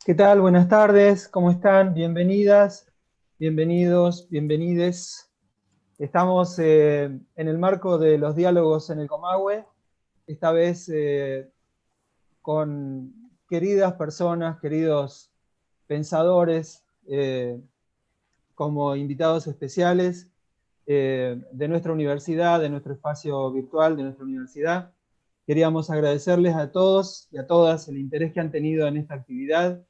¿Qué tal? Buenas tardes, ¿cómo están? Bienvenidas, bienvenidos, bienvenides. Estamos en el marco de los diálogos en el Comahue, esta vez con queridas personas, queridos pensadores, como invitados especiales de nuestra universidad, de nuestro espacio virtual, de nuestra universidad. Queríamos agradecerles a todos y a todas el interés que han tenido en esta actividad,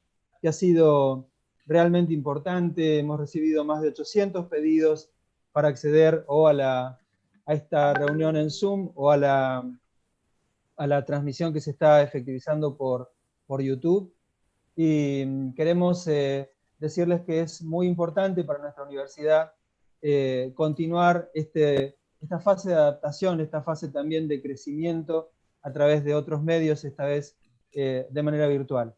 que ha sido realmente importante. Hemos recibido más de 800 pedidos para acceder o a esta reunión en Zoom o a la transmisión que se está efectivizando por YouTube. Y queremos decirles que es muy importante para nuestra universidad continuar esta fase de adaptación, esta fase también de crecimiento a través de otros medios, esta vez de manera virtual.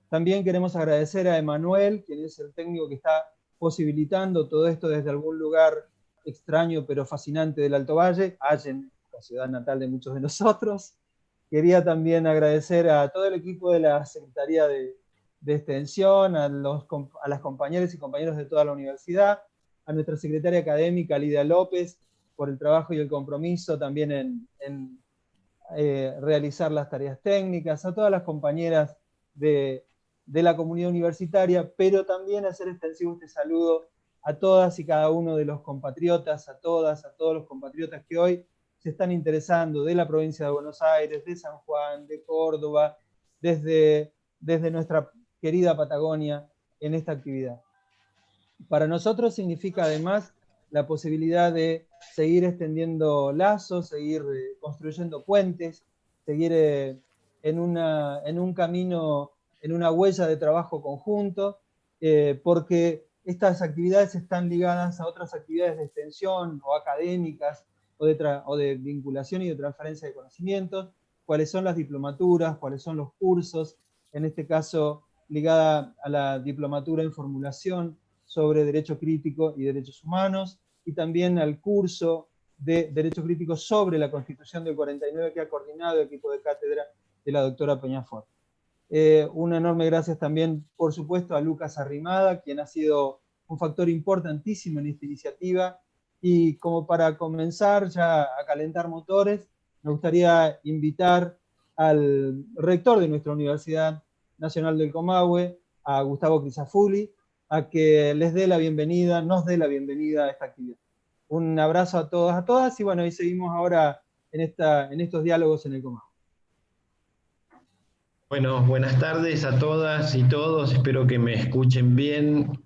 También queremos agradecer a Emanuel, quien es el técnico que está posibilitando todo esto desde algún lugar extraño pero fascinante del Alto Valle, Allen, la ciudad natal de muchos de nosotros. Quería también agradecer a todo el equipo de la Secretaría de Extensión, a las compañeras y compañeros de toda la universidad, a nuestra secretaria académica, Lidia López, por el trabajo y el compromiso también en realizar las tareas técnicas, a todas las compañeras de la comunidad universitaria, pero también hacer extensivo este saludo a todas y cada uno de los compatriotas, a todas, a todos los compatriotas que hoy se están interesando de la provincia de Buenos Aires, de San Juan, de Córdoba, desde nuestra querida Patagonia en esta actividad. Para nosotros significa además la posibilidad de seguir extendiendo lazos, seguir construyendo puentes, seguir en un camino, en una huella de trabajo conjunto, porque estas actividades están ligadas a otras actividades de extensión o académicas o de vinculación y de transferencia de conocimientos, cuáles son las diplomaturas, cuáles son los cursos, en este caso ligada a la diplomatura en formulación sobre Derecho Crítico y Derechos Humanos, y también al curso de Derecho Crítico sobre la Constitución del 49 que ha coordinado el equipo de cátedra de la doctora Peñafort. Un enorme gracias también, por supuesto, a Lucas Arrimada, quien ha sido un factor importantísimo en esta iniciativa. Y como para comenzar ya a calentar motores, me gustaría invitar al rector de nuestra Universidad Nacional del Comahue, a Gustavo Crisafulli, a que les dé la bienvenida, nos dé la bienvenida a esta actividad. Un abrazo a todos, a todas, y bueno, y seguimos ahora en estos diálogos en el Comahue. Bueno, buenas tardes a todas y todos, espero que me escuchen bien.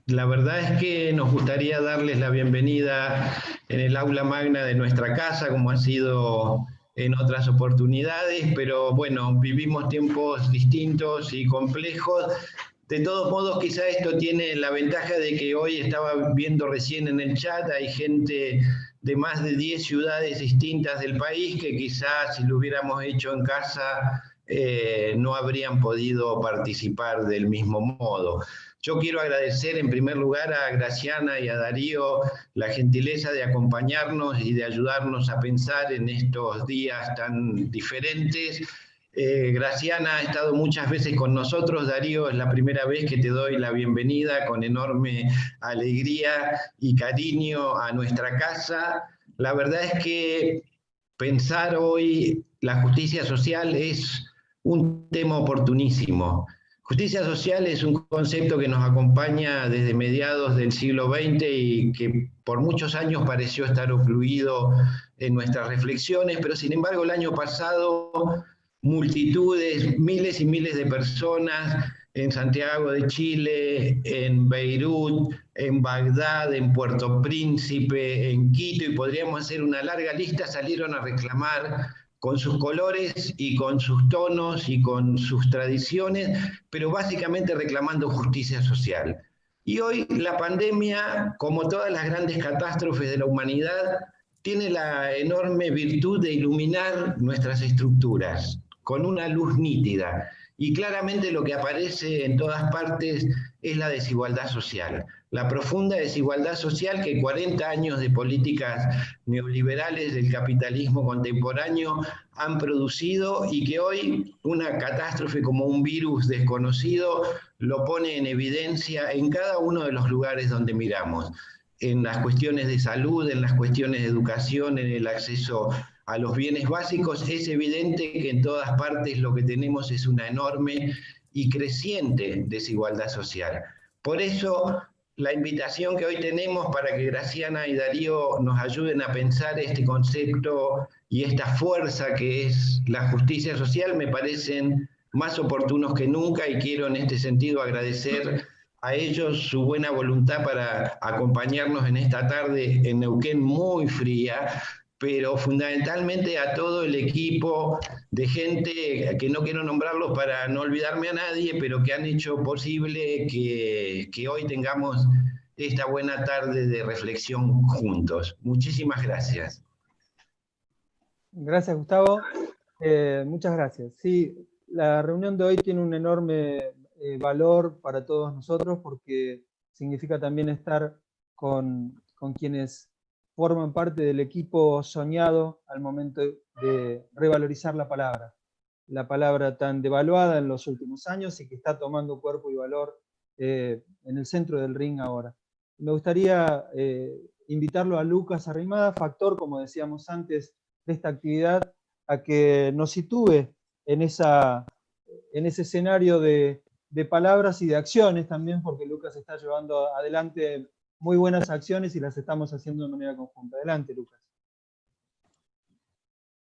La verdad es que nos gustaría darles la bienvenida en el aula magna de nuestra casa, como ha sido en otras oportunidades, pero bueno, vivimos tiempos distintos y complejos. De todos modos, quizá esto tiene la ventaja de que hoy estaba viendo recién en el chat, hay gente de más de 10 ciudades distintas del país que quizás si lo hubiéramos hecho en casa no habrían podido participar del mismo modo. Yo quiero agradecer en primer lugar a Graciana y a Darío la gentileza de acompañarnos y de ayudarnos a pensar en estos días tan diferentes. Graciana ha estado muchas veces con nosotros, Darío, es la primera vez que te doy la bienvenida con enorme alegría y cariño a nuestra casa. La verdad es que pensar hoy la justicia social es un tema oportunísimo. Justicia social es un concepto que nos acompaña desde mediados del siglo XX y que por muchos años pareció estar ocluido en nuestras reflexiones, pero sin embargo el año pasado multitudes, miles y miles de personas en Santiago de Chile, en Beirut, en Bagdad, en Puerto Príncipe, en Quito, y podríamos hacer una larga lista, salieron a reclamar con sus colores y con sus tonos y con sus tradiciones, pero básicamente reclamando justicia social. Y hoy la pandemia, como todas las grandes catástrofes de la humanidad, tiene la enorme virtud de iluminar nuestras estructuras con una luz nítida. Y claramente lo que aparece en todas partes es la desigualdad social. La profunda desigualdad social que 40 años de políticas neoliberales del capitalismo contemporáneo han producido y que hoy una catástrofe como un virus desconocido lo pone en evidencia en cada uno de los lugares donde miramos, en las cuestiones de salud, en las cuestiones de educación, en el acceso a los bienes básicos. Es evidente que en todas partes lo que tenemos es una enorme y creciente desigualdad social. Por eso, la invitación que hoy tenemos para que Graciana y Darío nos ayuden a pensar este concepto y esta fuerza que es la justicia social me parecen más oportunos que nunca, y quiero en este sentido agradecer a ellos su buena voluntad para acompañarnos en esta tarde en Neuquén muy fría, pero fundamentalmente a todo el equipo de gente que no quiero nombrarlos para no olvidarme a nadie, pero que han hecho posible que hoy tengamos esta buena tarde de reflexión juntos. Muchísimas gracias. Gracias, Gustavo. Muchas gracias. Sí, la reunión de hoy tiene un enorme valor para todos nosotros porque significa también estar con quienes forman parte del equipo soñado al momento de revalorizar la palabra tan devaluada en los últimos años y que está tomando cuerpo y valor en el centro del ring ahora. Me gustaría invitarlo a Lucas Arrimada, factor, como decíamos antes, de esta actividad, a que nos sitúe en ese escenario de palabras y de acciones también, porque Lucas está llevando adelante muy buenas acciones y las estamos haciendo de manera conjunta. Adelante, Lucas.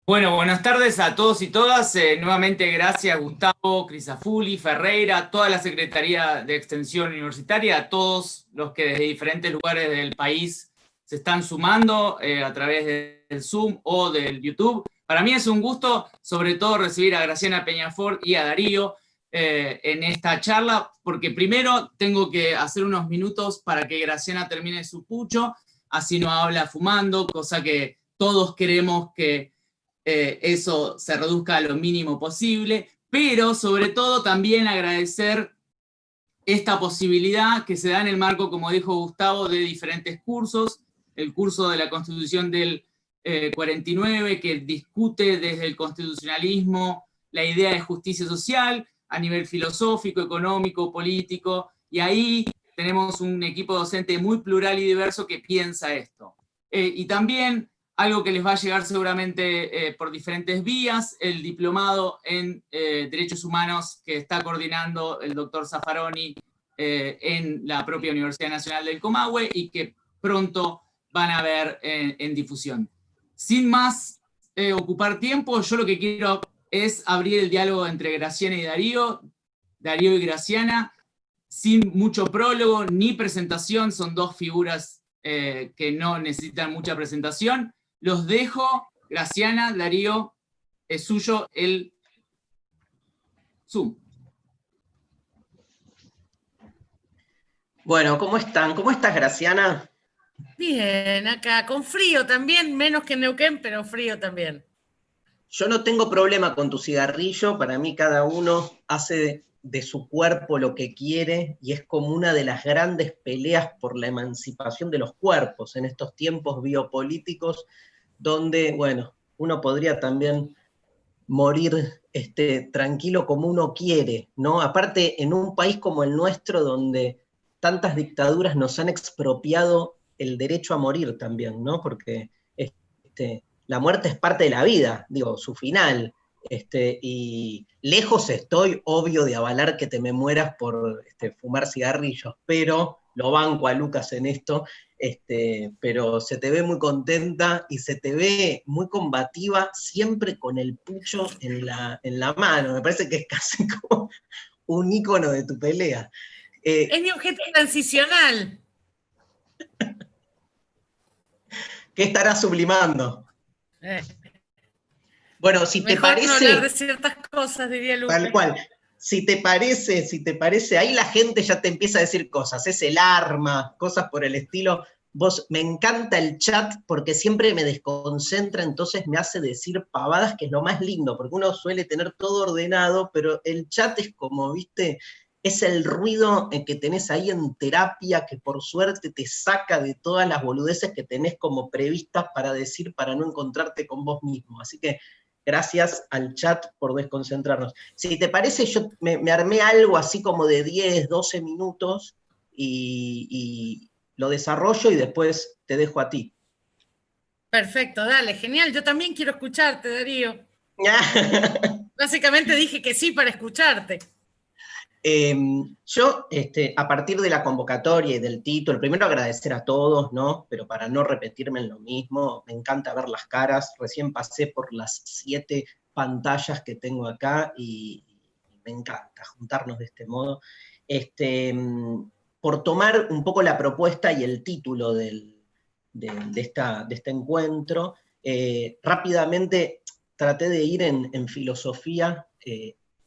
Bueno, buenas tardes a todos y todas. Nuevamente gracias Gustavo, Crisafulli, Ferreira, toda la Secretaría de Extensión Universitaria, a todos los que desde diferentes lugares del país se están sumando a través del Zoom o del YouTube. Para mí es un gusto, sobre todo, recibir a Graciana Peñafort y a Darío en esta charla, porque primero tengo que hacer unos minutos para que Graciana termine su pucho, así no habla fumando, cosa que todos queremos que eso se reduzca a lo mínimo posible, pero sobre todo también agradecer esta posibilidad que se da en el marco, como dijo Gustavo, de diferentes cursos, el curso de la Constitución del 49, que discute desde el constitucionalismo la idea de justicia social a nivel filosófico, económico, político, y ahí tenemos un equipo docente muy plural y diverso que piensa esto. Y también algo que les va a llegar seguramente por diferentes vías, el diplomado en Derechos Humanos que está coordinando el doctor Zaffaroni en la propia Universidad Nacional del Comahue y que pronto van a ver en difusión. Sin más ocupar tiempo, yo lo que quiero es abrir el diálogo entre Graciana y Darío y Graciana, sin mucho prólogo ni presentación, son dos figuras que no necesitan mucha presentación. Los dejo, Graciana, Darío, es suyo el Zoom. Bueno, ¿cómo están? ¿Cómo estás, Graciana? Bien, acá, con frío también, menos que en Neuquén, pero frío también. Yo no tengo problema con tu cigarrillo, para mí cada uno hace de su cuerpo lo que quiere y es como una de las grandes peleas por la emancipación de los cuerpos en estos tiempos biopolíticos donde, bueno, uno podría también morir tranquilo como uno quiere, ¿no? Aparte, en un país como el nuestro, donde tantas dictaduras nos han expropiado el derecho a morir también, ¿no? Porque la muerte es parte de la vida, digo, su final, y lejos estoy, obvio, de avalar que te me mueras por fumar cigarrillos, pero lo banco a Lucas en esto, pero se te ve muy contenta y se te ve muy combativa, siempre con el pucho en la mano. Me parece que es casi como un ícono de tu pelea. Es mi objeto transicional. ¿Qué estarás sublimando? Bueno, si te parece... No hablar de ciertas cosas, diría Lucas. Tal cual. Si te parece, ahí la gente ya te empieza a decir cosas, es el arma, cosas por el estilo. Me encanta el chat porque siempre me desconcentra, entonces me hace decir pavadas, que es lo más lindo, porque uno suele tener todo ordenado, pero el chat es como, viste, es el ruido que tenés ahí en terapia, que por suerte te saca de todas las boludeces que tenés como previstas para decir, para no encontrarte con vos mismo. Así que Gracias al chat por desconcentrarnos. Si te parece, yo me armé algo así como de 10, 12 minutos y lo desarrollo y después te dejo a ti. Perfecto, dale, genial. Yo también quiero escucharte, Darío. Básicamente dije que sí para escucharte. Yo, a partir de la convocatoria y del título, primero agradecer a todos, ¿no? Pero para no repetirme en lo mismo, me encanta ver las caras. Recién pasé por las 7 pantallas que tengo acá y me encanta juntarnos de este modo. Por tomar un poco la propuesta y el título de este encuentro, rápidamente traté de ir en filosofía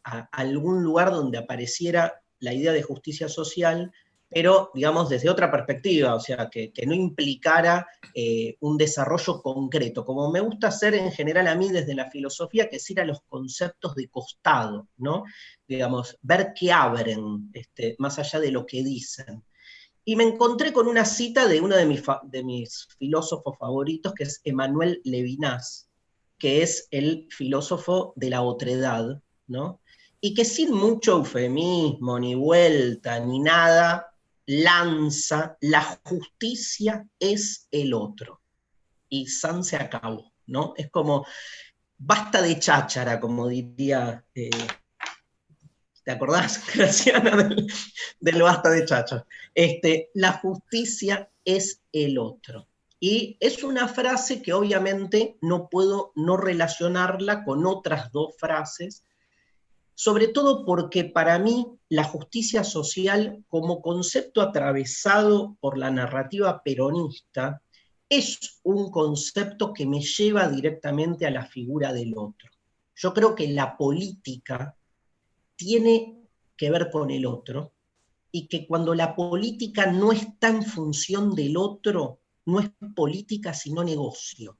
a algún lugar donde apareciera la idea de justicia social, pero, digamos, desde otra perspectiva, o sea, que no implicara un desarrollo concreto, como me gusta hacer en general a mí desde la filosofía, que es ir a los conceptos de costado, ¿no? Digamos, ver qué abren, más allá de lo que dicen. Y me encontré con una cita de uno de mis filósofos favoritos, que es Emmanuel Levinas, que es el filósofo de la otredad, ¿no? Y que sin mucho eufemismo, ni vuelta, ni nada, lanza la justicia es el otro. Y San se acabó, ¿no? Es como, basta de cháchara, como diría, ¿te acordás, Graciana, del basta de cháchara? La justicia es el otro. Y es una frase que obviamente no puedo no relacionarla con otras 2 frases, sobre todo porque para mí la justicia social, como concepto atravesado por la narrativa peronista, es un concepto que me lleva directamente a la figura del otro. Yo creo que la política tiene que ver con el otro, y que cuando la política no está en función del otro, no es política sino negocio.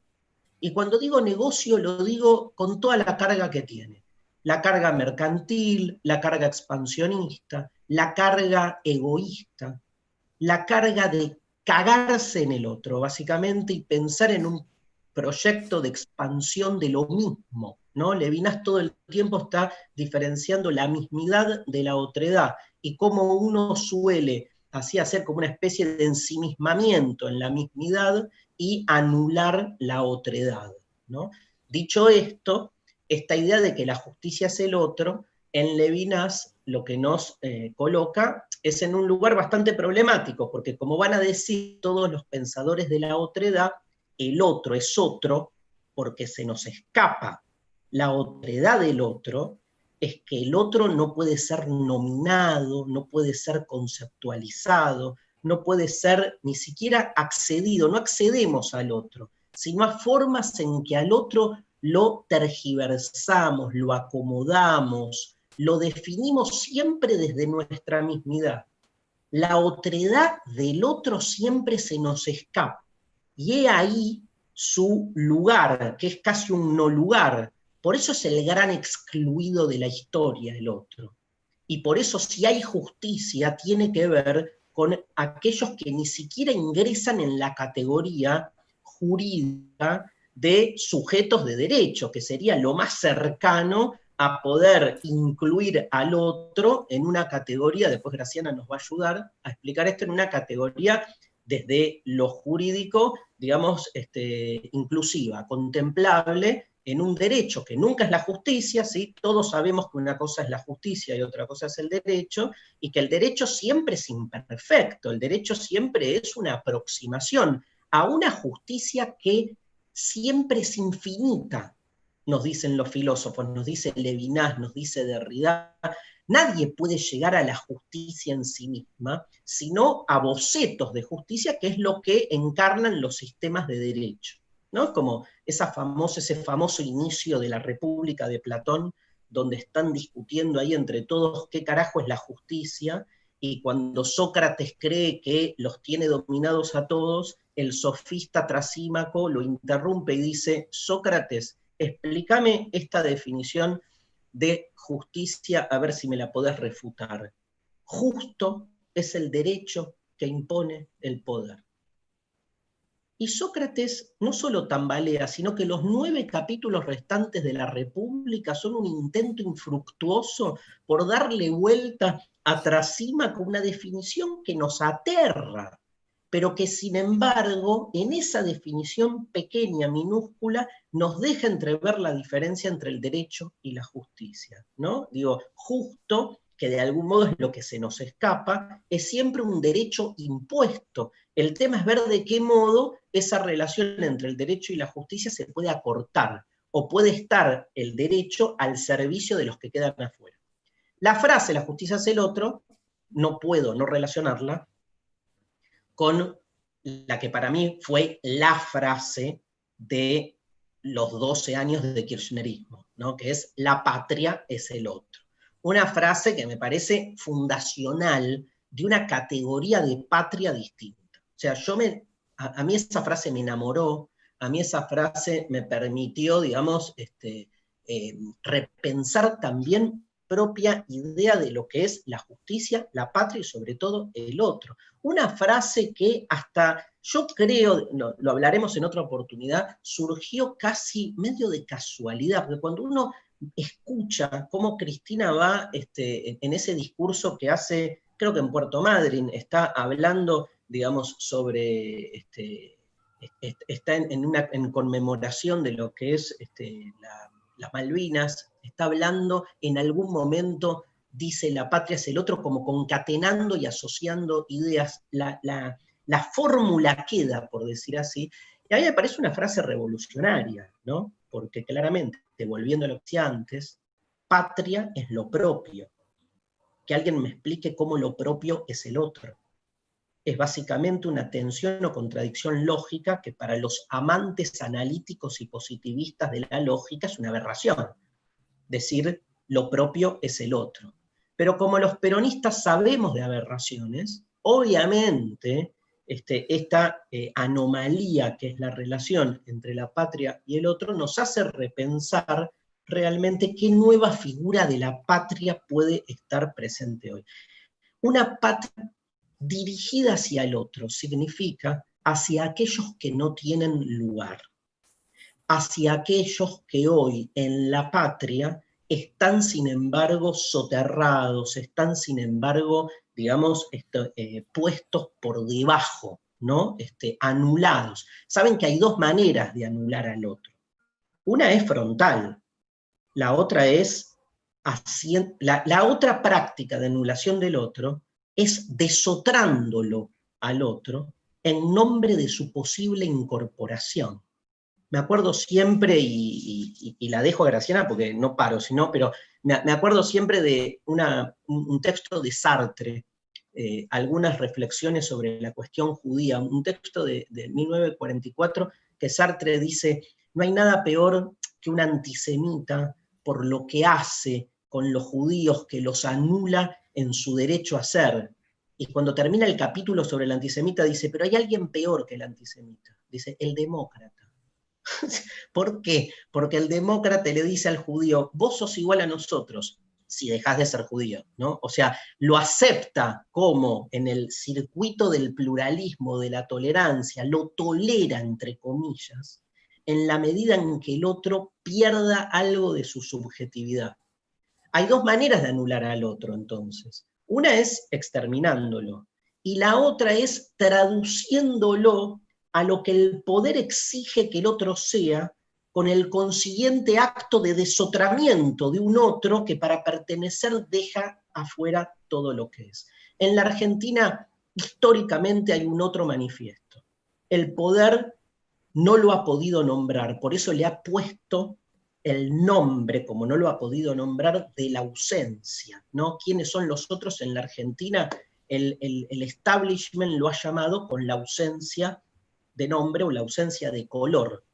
Y cuando digo negocio, lo digo con toda la carga que tiene. La carga mercantil, la carga expansionista, la carga egoísta, la carga de cagarse en el otro, básicamente, y pensar en un proyecto de expansión de lo mismo, ¿no? Levinas todo el tiempo está diferenciando la mismidad de la otredad, y cómo uno suele así hacer como una especie de ensimismamiento en la mismidad y anular la otredad, ¿no? Dicho esto, esta idea de que la justicia es el otro, en Levinas lo que nos coloca es en un lugar bastante problemático, porque como van a decir todos los pensadores de la otredad, el otro es otro porque se nos escapa. La otredad del otro es que el otro no puede ser nominado, no puede ser conceptualizado, no puede ser ni siquiera accedido, no accedemos al otro, sino a formas en que al otro lo tergiversamos, lo acomodamos, lo definimos siempre desde nuestra mismidad. La otredad del otro siempre se nos escapa. Y he ahí su lugar, que es casi un no lugar. Por eso es el gran excluido de la historia el otro. Y por eso si hay justicia tiene que ver con aquellos que ni siquiera ingresan en la categoría jurídica de sujetos de derecho, que sería lo más cercano a poder incluir al otro en una categoría, después Graciana nos va a ayudar a explicar esto, en una categoría desde lo jurídico, digamos, inclusiva, contemplable, en un derecho que nunca es la justicia, ¿sí? Todos sabemos que una cosa es la justicia y otra cosa es el derecho, y que el derecho siempre es imperfecto, el derecho siempre es una aproximación a una justicia que siempre es infinita, nos dicen los filósofos, nos dice Levinas, nos dice Derrida. Nadie puede llegar a la justicia en sí misma, sino a bocetos de justicia, que es lo que encarnan los sistemas de derecho, ¿no? Como ese famoso inicio de la República de Platón, donde están discutiendo ahí entre todos qué carajo es la justicia, y cuando Sócrates cree que los tiene dominados a todos, el sofista Trasímaco lo interrumpe y dice: Sócrates, explícame esta definición de justicia, a ver si me la podés refutar. Justo es el derecho que impone el poder. y Sócrates no solo tambalea, sino que los 9 capítulos restantes de la República son un intento infructuoso por darle vuelta a Trasima con una definición que nos aterra, pero que sin embargo, en esa definición pequeña, minúscula, nos deja entrever la diferencia entre el derecho y la justicia, ¿no? Digo, justo, que de algún modo es lo que se nos escapa, es siempre un derecho impuesto. El tema es ver de qué modo esa relación entre el derecho y la justicia se puede acortar, o puede estar el derecho al servicio de los que quedan afuera. La frase, la justicia es el otro, no puedo no relacionarla con la que para mí fue la frase de los 12 años de kirchnerismo, ¿no? Que es la patria es el otro. Una frase que me parece fundacional de una categoría de patria distinta. O sea, a mí esa frase me enamoró, a mí esa frase me permitió, digamos, repensar también propia idea de lo que es la justicia, la patria y sobre todo el otro. Una frase que hasta, yo creo, lo hablaremos en otra oportunidad, surgió casi medio de casualidad, porque cuando uno escucha cómo Cristina va en ese discurso que hace, creo que en Puerto Madryn, está hablando, digamos, sobre, está en conmemoración de lo que es las Malvinas, está hablando en algún momento, dice la patria es el otro, como concatenando y asociando ideas, la fórmula queda, por decir así, y a mí me parece una frase revolucionaria, ¿no? Porque claramente, volviendo a lo que decía antes, patria es lo propio. Que alguien me explique cómo lo propio es el otro. Es básicamente una tensión o contradicción lógica que para los amantes analíticos y positivistas de la lógica es una aberración. Decir lo propio es el otro. Pero como los peronistas sabemos de aberraciones, obviamente esta anomalía que es la relación entre la patria y el otro nos hace repensar realmente qué nueva figura de la patria puede estar presente hoy. Una patria dirigida hacia el otro significa hacia aquellos que no tienen lugar, hacia aquellos que hoy en la patria están sin embargo soterrados, están sin embargo, digamos, puestos por debajo, ¿no? Anulados. Saben que hay 2 maneras de anular al otro. Una es frontal, la otra es, la otra práctica de anulación del otro es desotrándolo al otro en nombre de su posible incorporación. Me acuerdo siempre, y la dejo a Graciana porque no paro, pero me acuerdo siempre de un texto de Sartre, algunas reflexiones sobre la cuestión judía, un texto de 1944, que Sartre dice, no hay nada peor que un antisemita por lo que hace con los judíos que los anula en su derecho a ser. Y cuando termina el capítulo sobre el antisemita dice, pero hay alguien peor que el antisemita, dice, el demócrata. ¿Por qué? Porque el demócrata le dice al judío, vos sos igual a nosotros, si dejás de ser judío, ¿no? O sea, lo acepta como en el circuito del pluralismo, de la tolerancia, lo tolera, entre comillas, en la medida en que el otro pierda algo de su subjetividad. Hay 2 maneras de anular al otro, entonces. Una es exterminándolo, y la otra es traduciéndolo a lo que el poder exige que el otro sea, con el consiguiente acto de desotramiento de un otro que para pertenecer deja afuera todo lo que es. En la Argentina, históricamente hay un otro manifiesto. El poder no lo ha podido nombrar, por eso le ha puesto el nombre, como no lo ha podido nombrar, de la ausencia, ¿no? ¿Quiénes son los otros en la Argentina? El establishment lo ha llamado con la ausencia de nombre o la ausencia de color.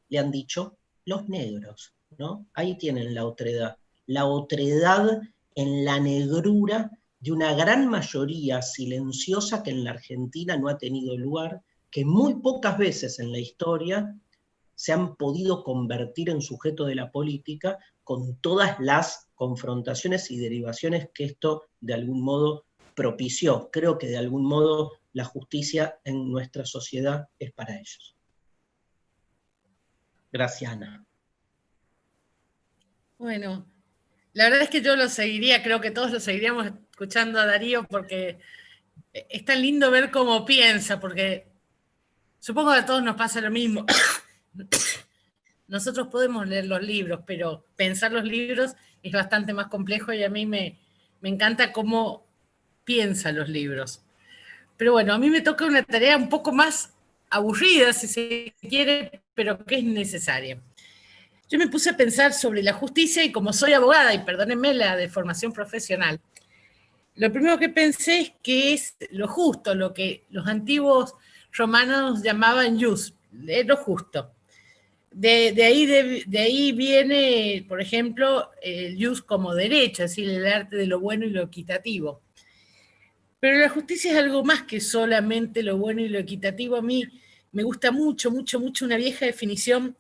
Le han dicho los negros, ¿no? Ahí tienen la otredad en la negrura de una gran mayoría silenciosa que en la Argentina no ha tenido lugar, que muy pocas veces en la historia se han podido convertir en sujeto de la política con todas las confrontaciones y derivaciones que esto de algún modo propició. Creo que de algún modo la justicia en nuestra sociedad es para ellos. Graciana. Bueno, la verdad es que yo lo seguiría, creo que todos lo seguiríamos escuchando a Darío porque es tan lindo ver cómo piensa, porque supongo que a todos nos pasa lo mismo. Nosotros podemos leer los libros, pero pensar los libros es bastante más complejo y a mí me encanta cómo piensa los libros. Pero bueno, a mí me toca una tarea un poco más aburrida, si se quiere, pero que es necesaria. Yo me puse a pensar sobre la justicia y como soy abogada, y perdónenme la deformación profesional, lo primero que pensé es que es lo justo, lo que los antiguos romanos llamaban jus, es lo justo. De ahí viene, por ejemplo, el jus como derecho, es decir, el arte de lo bueno y lo equitativo. Pero la justicia es algo más que solamente lo bueno y lo equitativo. A mí me gusta mucho, mucho, mucho una vieja definición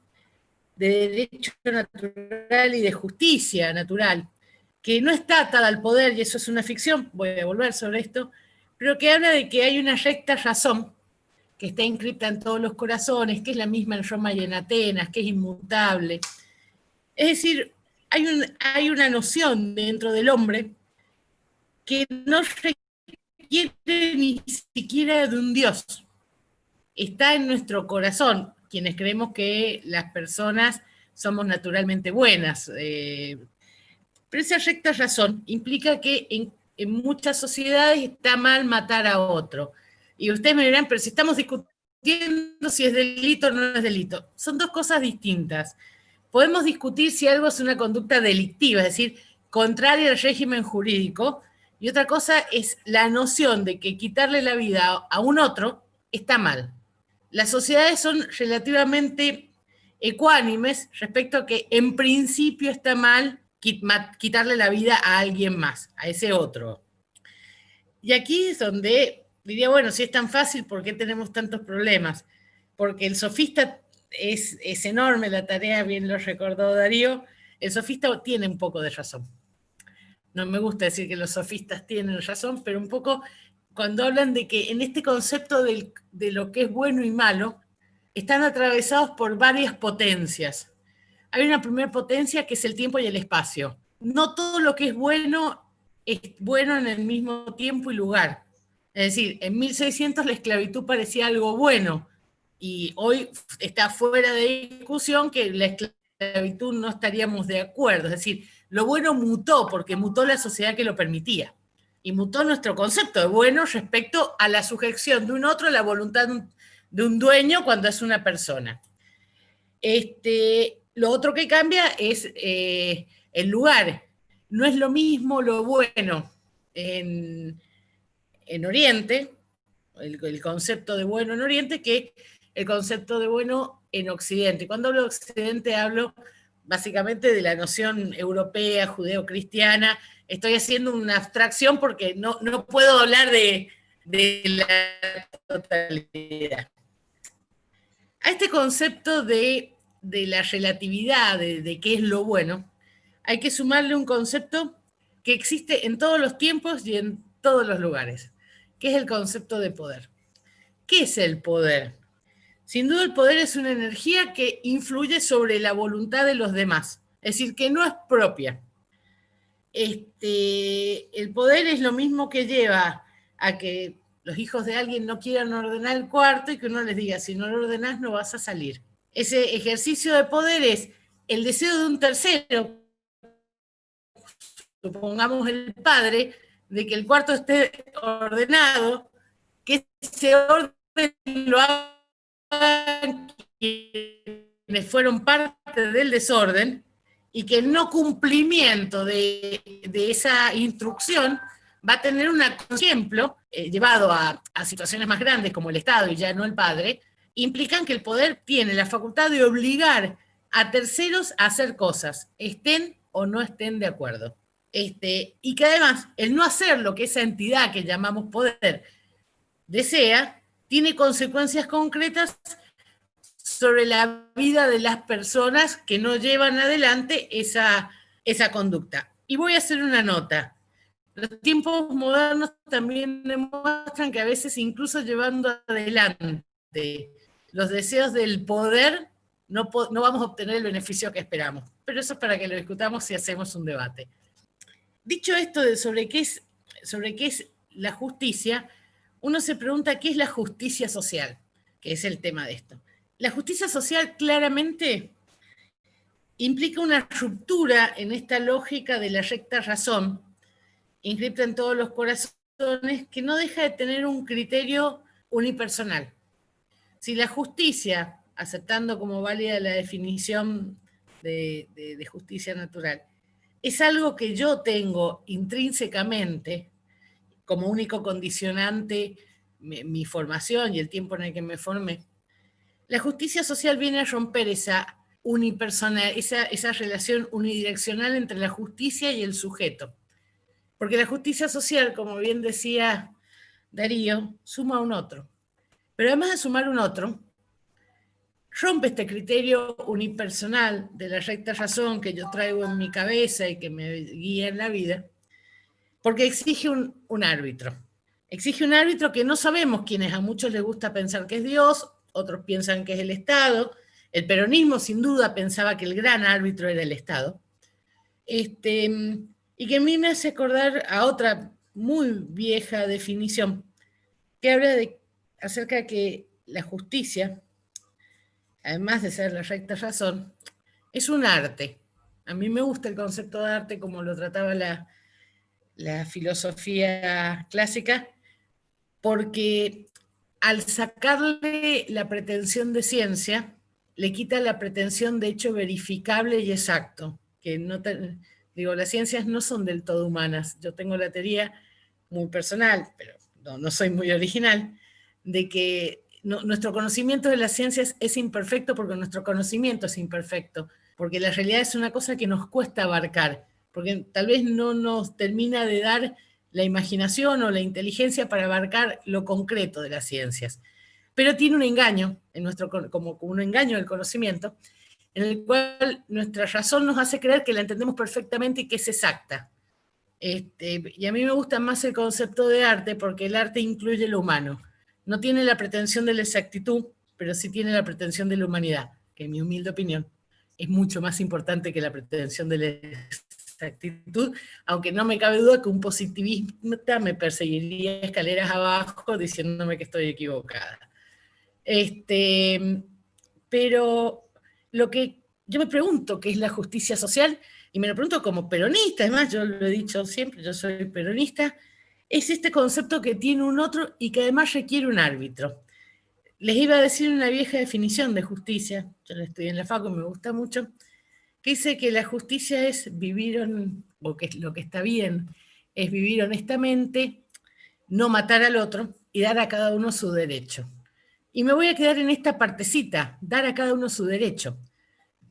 de derecho natural y de justicia natural, que no está atada al poder, y eso es una ficción, voy a volver sobre esto, pero que habla de que hay una recta razón que está inscrita en todos los corazones, que es la misma en Roma y en Atenas, que es inmutable. Es decir, hay una noción dentro del hombre que no requiere ni siquiera de un Dios. Está en nuestro corazón, quienes creemos que las personas somos naturalmente buenas. Pero esa recta razón implica que en muchas sociedades está mal matar a otro. Y ustedes me dirán, pero si estamos discutiendo si es delito o no es delito. Son dos cosas distintas. Podemos discutir si algo es una conducta delictiva, es decir, contraria al régimen jurídico, y otra cosa es la noción de que quitarle la vida a un otro está mal. Las sociedades son relativamente ecuánimes respecto a que en principio está mal quitarle la vida a alguien más, a ese otro. Y aquí es donde diría, bueno, si es tan fácil, ¿por qué tenemos tantos problemas? Porque el sofista es enorme la tarea, bien lo recordó Darío, el sofista tiene un poco de razón. No me gusta decir que los sofistas tienen razón, pero un poco cuando hablan de que en este concepto de lo que es bueno y malo, están atravesados por varias potencias. Hay una primera potencia que es el tiempo y el espacio. No todo lo que es bueno en el mismo tiempo y lugar. Es decir, en 1600 la esclavitud parecía algo bueno y hoy está fuera de discusión que la esclavitud no estaríamos de acuerdo. Es decir, lo bueno mutó porque mutó la sociedad que lo permitía y mutó nuestro concepto de bueno respecto a la sujeción de un otro a la voluntad de un dueño cuando es una persona. Lo otro que cambia es el lugar. No es lo mismo lo bueno en Oriente, el concepto de bueno en Oriente, que el concepto de bueno en Occidente. Cuando hablo de Occidente hablo básicamente de la noción europea, judeo-cristiana. Estoy haciendo una abstracción porque no puedo hablar de la totalidad. A este concepto de la relatividad, de qué es lo bueno, hay que sumarle un concepto que existe en todos los tiempos y en todos los lugares, que es el concepto de poder. ¿Qué es el poder? Sin duda el poder es una energía que influye sobre la voluntad de los demás, es decir, que no es propia. El poder es lo mismo que lleva a que los hijos de alguien no quieran ordenar el cuarto y que uno les diga, si no lo ordenás no vas a salir. Ese ejercicio de poder es el deseo de un tercero, supongamos el padre, de que el cuarto esté ordenado, que ese orden lo hagan quienes fueron parte del desorden y que el no cumplimiento de esa instrucción va a tener un ejemplo llevado a situaciones más grandes como el Estado y ya no el padre, implican que el poder tiene la facultad de obligar a terceros a hacer cosas, estén o no estén de acuerdo. Y que además el no hacer lo que esa entidad que llamamos poder desea, tiene consecuencias concretas sobre la vida de las personas que no llevan adelante esa conducta. Y voy a hacer una nota. Los tiempos modernos también demuestran que a veces incluso llevando adelante los deseos del poder no vamos a obtener el beneficio que esperamos. Pero eso es para que lo discutamos si hacemos un debate. Dicho esto sobre qué es la justicia, uno se pregunta qué es la justicia social, que es el tema de esto. La justicia social claramente implica una ruptura en esta lógica de la recta razón, inscripta en todos los corazones, que no deja de tener un criterio unipersonal. Si la justicia, aceptando como válida la definición de justicia natural, es algo que yo tengo intrínsecamente como único condicionante mi formación y el tiempo en el que me formé, la justicia social viene a romper esa unipersonal, esa relación unidireccional entre la justicia y el sujeto. Porque la justicia social, como bien decía Darío, suma a un otro. Pero además de sumar un otro, rompe este criterio unipersonal de la recta razón que yo traigo en mi cabeza y que me guía en la vida, porque exige un árbitro. Exige un árbitro que no sabemos quién es. A muchos les gusta pensar que es Dios, otros piensan que es el Estado. El peronismo, sin duda, pensaba que el gran árbitro era el Estado. Y que a mí me hace acordar a otra muy vieja definición, que habla acerca de que la justicia, además de ser la recta razón, es un arte. A mí me gusta el concepto de arte como lo trataba la filosofía clásica, porque al sacarle la pretensión de ciencia, le quita la pretensión de hecho verificable y exacto, que las ciencias no son del todo humanas. Yo tengo la teoría muy personal, pero no soy muy original, de que nuestro conocimiento de las ciencias es imperfecto porque nuestro conocimiento es imperfecto, porque la realidad es una cosa que nos cuesta abarcar, porque tal vez no nos termina de dar la imaginación o la inteligencia para abarcar lo concreto de las ciencias. Pero tiene un engaño, como un engaño del conocimiento, en el cual nuestra razón nos hace creer que la entendemos perfectamente y que es exacta. Y a mí me gusta más el concepto de arte porque el arte incluye lo humano. No tiene la pretensión de la exactitud, pero sí tiene la pretensión de la humanidad, que en mi humilde opinión es mucho más importante que la pretensión de la exactitud, aunque no me cabe duda que un positivista me perseguiría escaleras abajo diciéndome que estoy equivocada. Pero lo que yo me pregunto qué es la justicia social, y me lo pregunto como peronista, además yo lo he dicho siempre, yo soy peronista, es este concepto que tiene un otro y que además requiere un árbitro. Les iba a decir una vieja definición de justicia, yo la estudié en la Facu y me gusta mucho, que dice que la justicia es vivir, o que lo que está bien, es vivir honestamente, no matar al otro y dar a cada uno su derecho. Y me voy a quedar en esta partecita, dar a cada uno su derecho,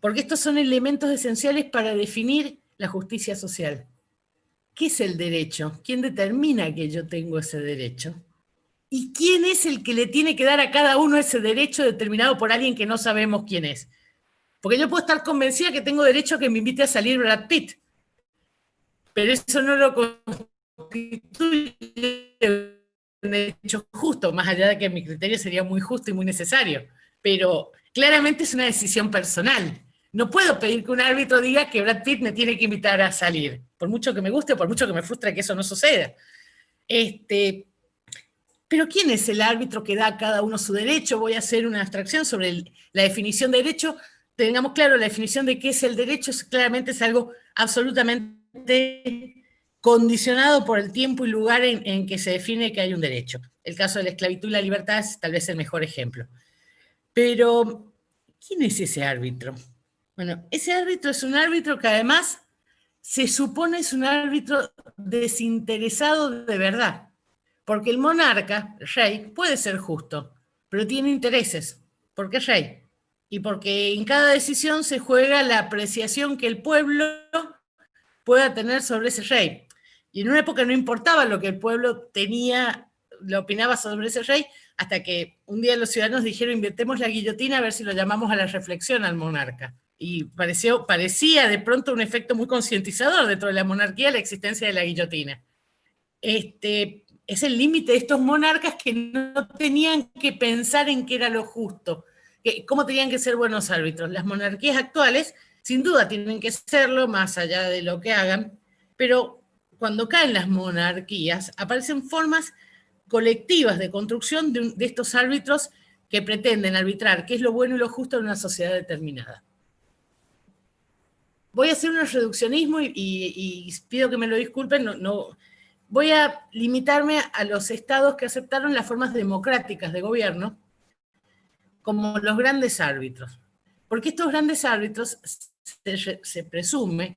porque estos son elementos esenciales para definir la justicia social. ¿Qué es el derecho? ¿Quién determina que yo tengo ese derecho? ¿Y quién es el que le tiene que dar a cada uno ese derecho determinado por alguien que no sabemos quién es? Porque yo puedo estar convencida que tengo derecho a que me invite a salir Brad Pitt, pero eso no lo constituye un hecho justo, más allá de que mi criterio sería muy justo y muy necesario. Pero claramente es una decisión personal. No puedo pedir que un árbitro diga que Brad Pitt me tiene que invitar a salir, por mucho que me guste o por mucho que me frustre que eso no suceda. Pero ¿quién es el árbitro que da a cada uno su derecho? Voy a hacer una abstracción sobre la definición de derecho. Tengamos claro, la definición de qué es el derecho claramente es algo absolutamente condicionado por el tiempo y lugar en que se define que hay un derecho. El caso de la esclavitud y la libertad es tal vez el mejor ejemplo. Pero, ¿quién es ese árbitro? Bueno, ese árbitro es un árbitro que además se supone es un árbitro desinteresado de verdad. Porque el monarca, el rey, puede ser justo, pero tiene intereses, porque es rey. Y porque en cada decisión se juega la apreciación que el pueblo pueda tener sobre ese rey. Y en una época no importaba lo que el pueblo lo opinaba sobre ese rey, hasta que un día los ciudadanos dijeron, inventemos la guillotina a ver si lo llamamos a la reflexión al monarca. Y parecía de pronto un efecto muy concientizador dentro de la monarquía la existencia de la guillotina. Es el límite de estos monarcas que no tenían que pensar en qué era lo justo, ¿Cómo tenían que ser buenos árbitros? Las monarquías actuales, sin duda, tienen que serlo, más allá de lo que hagan, pero cuando caen las monarquías, aparecen formas colectivas de construcción de estos árbitros que pretenden arbitrar qué es lo bueno y lo justo en una sociedad determinada. Voy a hacer un reduccionismo y pido que me lo disculpen, voy a limitarme a los estados que aceptaron las formas democráticas de gobierno como los grandes árbitros. Porque estos grandes árbitros, se presume,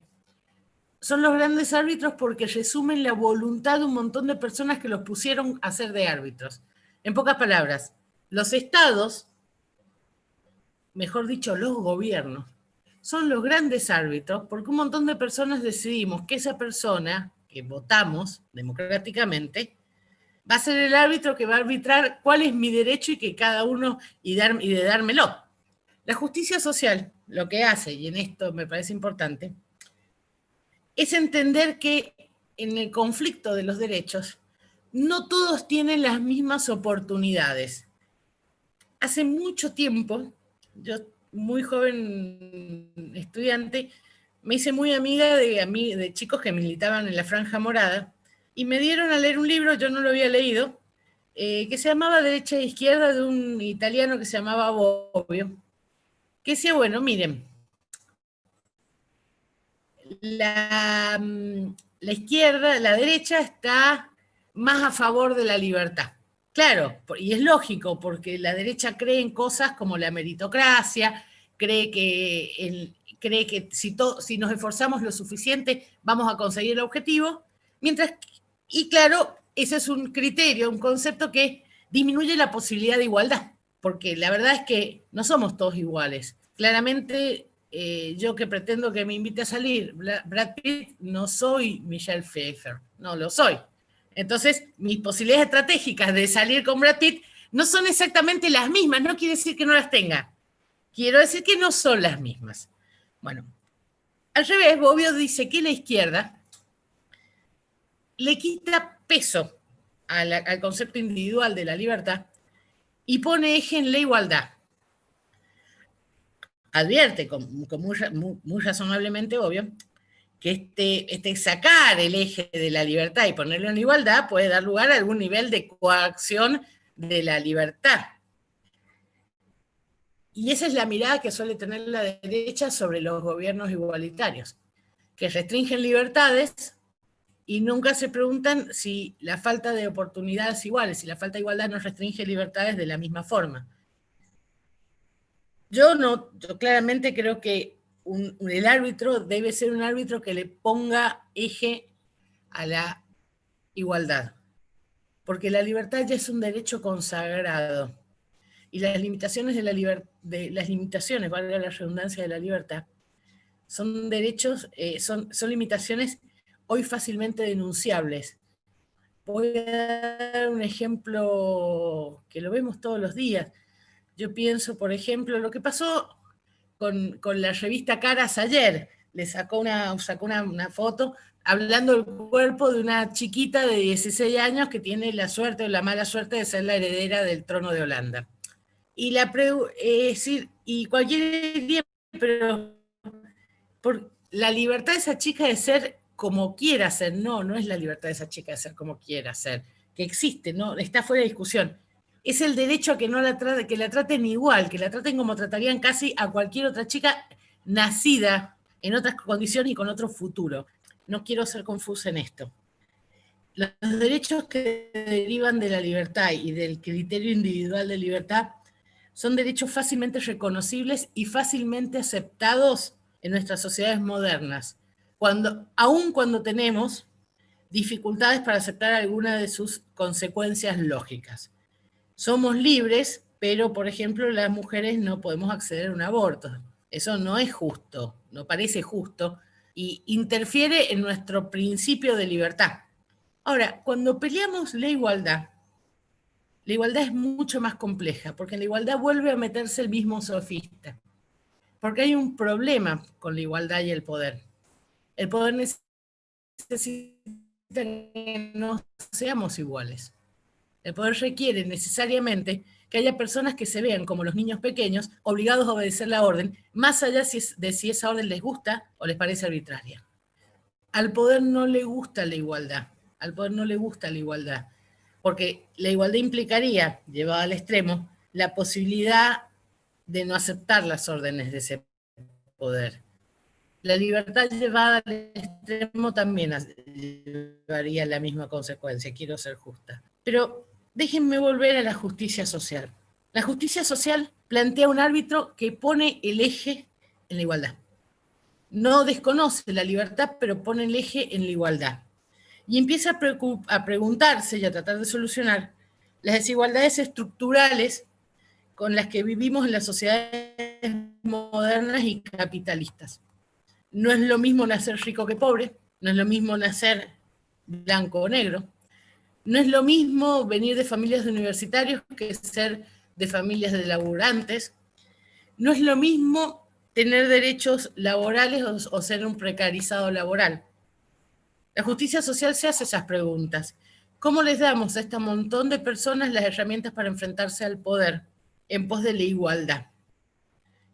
son los grandes árbitros porque resumen la voluntad de un montón de personas que los pusieron a ser de árbitros. En pocas palabras, los estados, mejor dicho, los gobiernos, son los grandes árbitros porque un montón de personas decidimos que esa persona que votamos democráticamente va a ser el árbitro que va a arbitrar cuál es mi derecho y que cada uno y de dármelo. La justicia social lo que hace, y en esto me parece importante, es entender que en el conflicto de los derechos no todos tienen las mismas oportunidades. Hace mucho tiempo, yo muy joven estudiante, me hice muy amiga de chicos que militaban en la Franja Morada y me dieron a leer un libro, yo no lo había leído, que se llamaba Derecha e Izquierda, de un italiano que se llamaba Bobbio, que decía, bueno, miren, la izquierda, la derecha está más a favor de la libertad. Claro, y es lógico, porque la derecha cree en cosas como la meritocracia, cree que si nos esforzamos lo suficiente vamos a conseguir el objetivo, y claro, ese es un criterio, un concepto que disminuye la posibilidad de igualdad, porque la verdad es que no somos todos iguales. Claramente, yo que pretendo que me invite a salir Brad Pitt, no soy Michelle Pfeiffer, no lo soy. Entonces, mis posibilidades estratégicas de salir con Brad Pitt no son exactamente las mismas, no quiere decir que no las tenga. Quiero decir que no son las mismas. Bueno, al revés, Bobbio dice que la izquierda le quita peso al concepto individual de la libertad y pone eje en la igualdad. Advierte, muy razonablemente obvio, que sacar el eje de la libertad y ponerlo en igualdad puede dar lugar a algún nivel de coacción de la libertad. Y esa es la mirada que suele tener la derecha sobre los gobiernos igualitarios, que restringen libertades y nunca se preguntan si la falta de oportunidades iguales, si la falta de igualdad no restringe libertades de la misma forma. Yo claramente creo que el árbitro debe ser un árbitro que le ponga eje a la igualdad, porque la libertad ya es un derecho consagrado y las limitaciones valga la redundancia, de la libertad, son derechos, son limitaciones hoy fácilmente denunciables. Voy a dar un ejemplo que lo vemos todos los días. Yo pienso, por ejemplo, lo que pasó con la revista Caras ayer. Le sacó una foto hablando del cuerpo de una chiquita de 16 años que tiene la suerte o la mala suerte de ser la heredera del trono de Holanda. Y y cualquier día, pero por la libertad de esa chica de ser como quiera ser, no es la libertad de esa chica de ser como quiera ser, que existe, no, está fuera de discusión. Es el derecho a que la traten igual, que la traten como tratarían casi a cualquier otra chica nacida en otras condiciones y con otro futuro. No quiero ser confusa en esto. Los derechos que derivan de la libertad y del criterio individual de libertad son derechos fácilmente reconocibles y fácilmente aceptados en nuestras sociedades modernas, aun cuando tenemos dificultades para aceptar alguna de sus consecuencias lógicas. Somos libres, pero, por ejemplo, las mujeres no podemos acceder a un aborto. Eso no es justo, no parece justo, y interfiere en nuestro principio de libertad. Ahora, cuando peleamos la igualdad es mucho más compleja, porque en la igualdad vuelve a meterse el mismo sofista. Porque hay un problema con la igualdad y el poder. El poder necesita que no seamos iguales. El poder requiere necesariamente que haya personas que se vean como los niños pequeños, obligados a obedecer la orden, más allá de si esa orden les gusta o les parece arbitraria. Al poder no le gusta la igualdad, al poder no le gusta la igualdad, porque la igualdad implicaría, llevada al extremo, la posibilidad de no aceptar las órdenes de ese poder. La libertad llevada al extremo también llevaría la misma consecuencia, quiero ser justa. Pero déjenme volver a la justicia social. La justicia social plantea un árbitro que pone el eje en la igualdad. No desconoce la libertad, pero pone el eje en la igualdad. Y empieza a preguntarse y a tratar de solucionar las desigualdades estructurales con las que vivimos en las sociedades modernas y capitalistas. No es lo mismo nacer rico que pobre, no es lo mismo nacer blanco o negro, no es lo mismo venir de familias de universitarios que ser de familias de laburantes, no es lo mismo tener derechos laborales o ser un precarizado laboral. La justicia social se hace esas preguntas. ¿Cómo les damos a este montón de personas las herramientas para enfrentarse al poder en pos de la igualdad?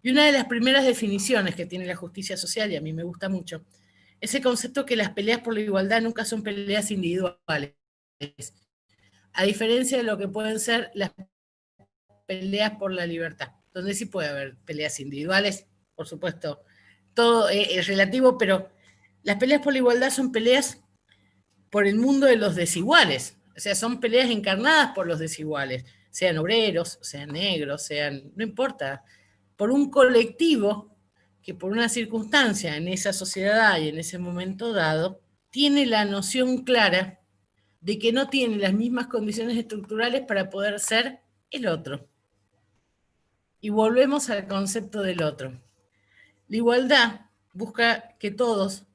Y una de las primeras definiciones que tiene la justicia social, y a mí me gusta mucho, es el concepto que las peleas por la igualdad nunca son peleas individuales, a diferencia de lo que pueden ser las peleas por la libertad, donde sí puede haber peleas individuales, por supuesto, todo es relativo, pero las peleas por la igualdad son peleas por el mundo de los desiguales, o sea, son peleas encarnadas por los desiguales, sean obreros, sean negros, sean, no importa, por un colectivo que por una circunstancia en esa sociedad y en ese momento dado, tiene la noción clara de que no tiene las mismas condiciones estructurales para poder ser el otro. Y volvemos al concepto del otro. La igualdad busca que todos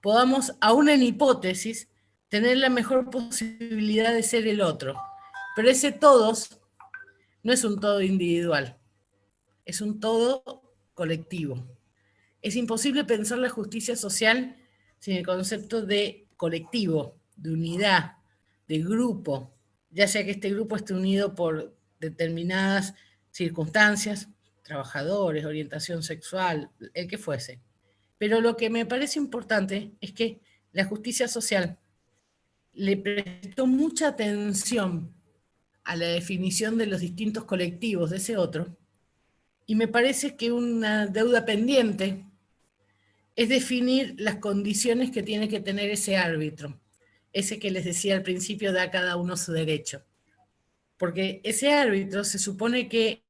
podamos, aún en hipótesis, tener la mejor posibilidad de ser el otro. Pero ese todos no es un todo individual, es un todo colectivo. Es imposible pensar la justicia social sin el concepto de colectivo, de unidad, de grupo, ya sea que este grupo esté unido por determinadas circunstancias, trabajadores, orientación sexual, el que fuese. Pero lo que me parece importante es que la justicia social le prestó mucha atención a la definición de los distintos colectivos de ese otro, y me parece que una deuda pendiente es definir las condiciones que tiene que tener ese árbitro, ese que les decía al principio, da a cada uno su derecho. Porque ese árbitro se supone que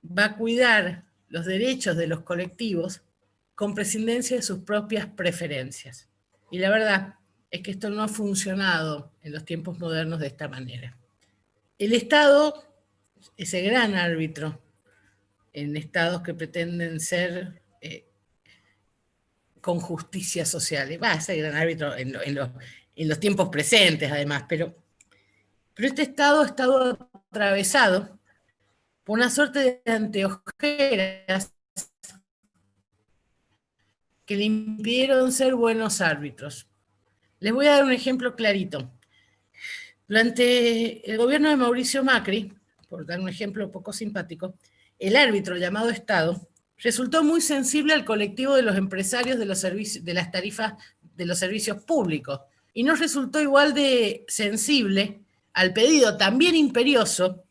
va a cuidar los derechos de los colectivos con prescindencia de sus propias preferencias. Y la verdad es que esto no ha funcionado en los tiempos modernos de esta manera. El Estado, ese gran árbitro en estados que pretenden ser con justicia social, va a ser gran árbitro en los tiempos presentes además, pero este Estado ha estado atravesado por una suerte de anteojeras que le impidieron ser buenos árbitros. Les voy a dar un ejemplo clarito. Durante el gobierno de Mauricio Macri, por dar un ejemplo poco simpático, el árbitro llamado Estado resultó muy sensible al colectivo de los empresarios de las tarifas de los servicios públicos y no resultó igual de sensible al pedido también imperioso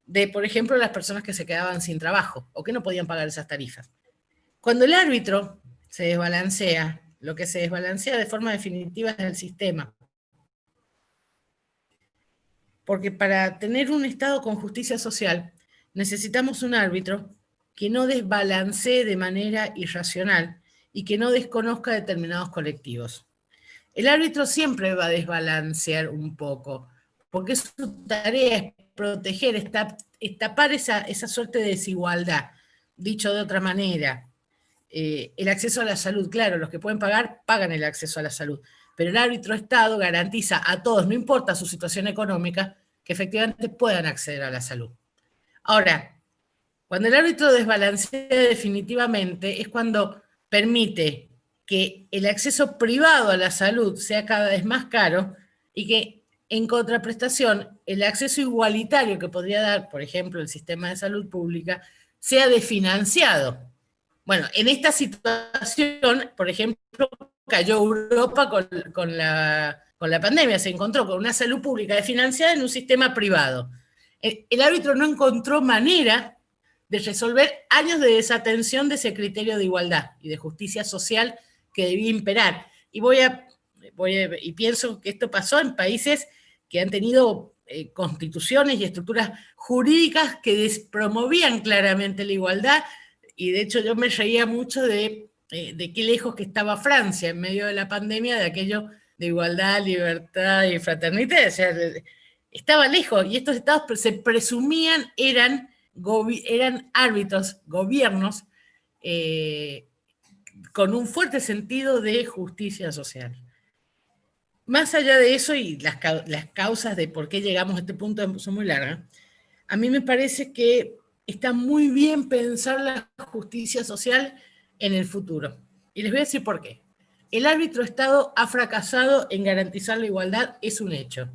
de, por ejemplo, las personas que se quedaban sin trabajo o que no podían pagar esas tarifas. Cuando el árbitro se desbalancea, lo que se desbalancea de forma definitiva es el sistema. Porque para tener un Estado con justicia social necesitamos un árbitro que no desbalancee de manera irracional y que no desconozca determinados colectivos. El árbitro siempre va a desbalancear un poco, porque su tarea es proteger, tapar esa suerte de desigualdad. Dicho de otra manera, el acceso a la salud, claro, los que pueden pagar, pagan el acceso a la salud, pero el árbitro Estado garantiza a todos, no importa su situación económica, que efectivamente puedan acceder a la salud. Ahora, cuando el árbitro desbalancea definitivamente es cuando permite que el acceso privado a la salud sea cada vez más caro y que en contraprestación el acceso igualitario que podría dar, por ejemplo, el sistema de salud pública, sea desfinanciado. Bueno, en esta situación, por ejemplo, cayó Europa con la pandemia, se encontró con una salud pública desfinanciada en un sistema privado. El árbitro no encontró manera de resolver años de desatención de ese criterio de igualdad y de justicia social que debía imperar. Y pienso que esto pasó en países que han tenido constituciones y estructuras jurídicas que promovían claramente la igualdad, y de hecho yo me reía mucho de qué lejos que estaba Francia en medio de la pandemia de aquello de igualdad, libertad y fraternidad. O sea, estaba lejos, y estos estados se presumían eran árbitros, gobiernos, con un fuerte sentido de justicia social. Más allá de eso, y las causas de por qué llegamos a este punto son muy largas, a mí me parece que está muy bien pensar la justicia social en el futuro. Y les voy a decir por qué. El árbitro Estado ha fracasado en garantizar la igualdad, es un hecho.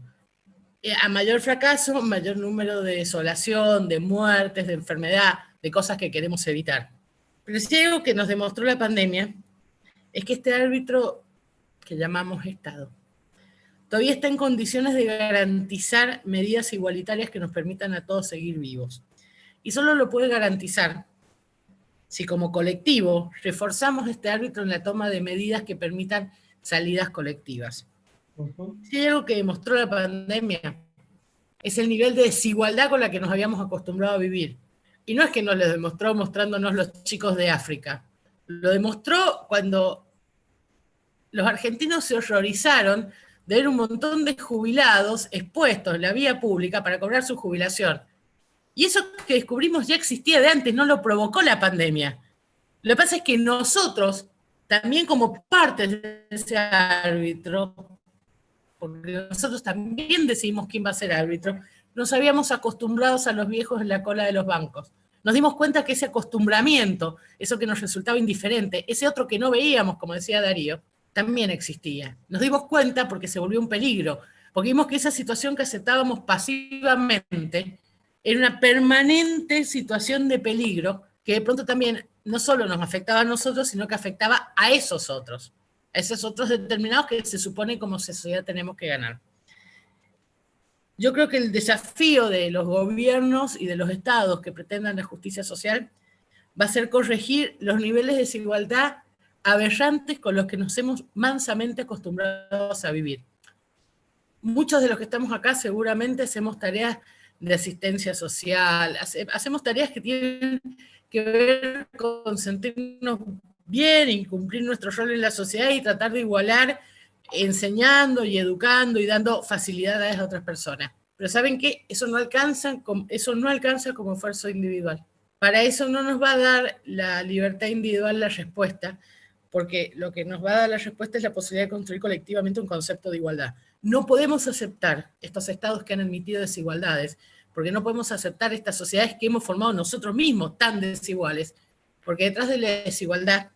A mayor fracaso, mayor número de desolación, de muertes, de enfermedad, de cosas que queremos evitar. Pero si hay algo que nos demostró la pandemia, es que este árbitro que llamamos Estado todavía está en condiciones de garantizar medidas igualitarias que nos permitan a todos seguir vivos. Y solo lo puede garantizar si como colectivo reforzamos este árbitro en la toma de medidas que permitan salidas colectivas. Si hay algo que demostró la pandemia, es el nivel de desigualdad con la que nos habíamos acostumbrado a vivir. Y no es que nos lo demostró mostrándonos los chicos de África. Lo demostró cuando los argentinos se horrorizaron de ver un montón de jubilados expuestos en la vía pública para cobrar su jubilación. Y eso que descubrimos ya existía de antes, no lo provocó la pandemia. Lo que pasa es que nosotros, también como parte de ese árbitro, porque nosotros también decidimos quién va a ser árbitro, nos habíamos acostumbrado a los viejos en la cola de los bancos. Nos dimos cuenta que ese acostumbramiento, eso que nos resultaba indiferente, ese otro que no veíamos, como decía Darío, también existía. Nos dimos cuenta porque se volvió un peligro, porque vimos que esa situación que aceptábamos pasivamente era una permanente situación de peligro que de pronto también no solo nos afectaba a nosotros, sino que afectaba a esos otros determinados que se supone como sociedad tenemos que ganar. Yo creo que el desafío de los gobiernos y de los estados que pretendan la justicia social va a ser corregir los niveles de desigualdad aberrantes con los que nos hemos mansamente acostumbrados a vivir. Muchos de los que estamos acá seguramente hacemos tareas de asistencia social, hacemos tareas que tienen que ver con sentirnos bien y cumplir nuestro rol en la sociedad y tratar de igualar enseñando y educando y dando facilidades a otras personas. Pero ¿saben qué? Eso no alcanza como esfuerzo individual. Para eso no nos va a dar la libertad individual la respuesta, porque lo que nos va a dar la respuesta es la posibilidad de construir colectivamente un concepto de igualdad. No podemos aceptar estos estados que han admitido desigualdades, porque no podemos aceptar estas sociedades que hemos formado nosotros mismos tan desiguales, porque detrás de la desigualdad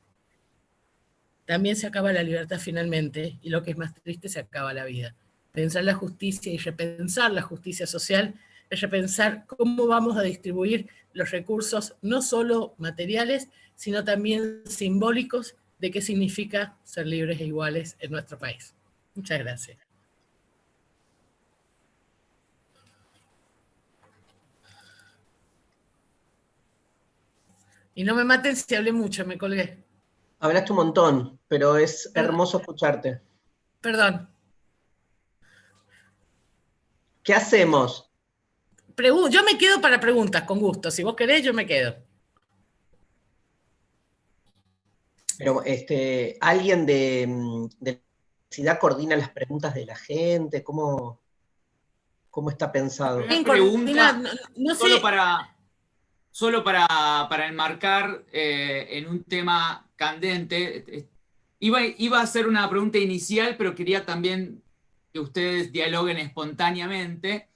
también se acaba la libertad finalmente, y lo que es más triste, se acaba la vida. Pensar la justicia y repensar la justicia social es repensar cómo vamos a distribuir los recursos, no solo materiales, sino también simbólicos, de qué significa ser libres e iguales en nuestro país. Muchas gracias. Y no me maten si hablé mucho, me colgué. Hablaste un montón, pero es hermoso escucharte. Perdón. ¿Qué hacemos? Yo me quedo para preguntas, con gusto. Si vos querés, yo me quedo. Pero ¿alguien de la universidad coordina las preguntas de la gente? ¿Cómo está pensado? Una pregunta, no sé. Solo para enmarcar en un tema candente. Iba a hacer una pregunta inicial, pero quería también que ustedes dialoguen espontáneamente.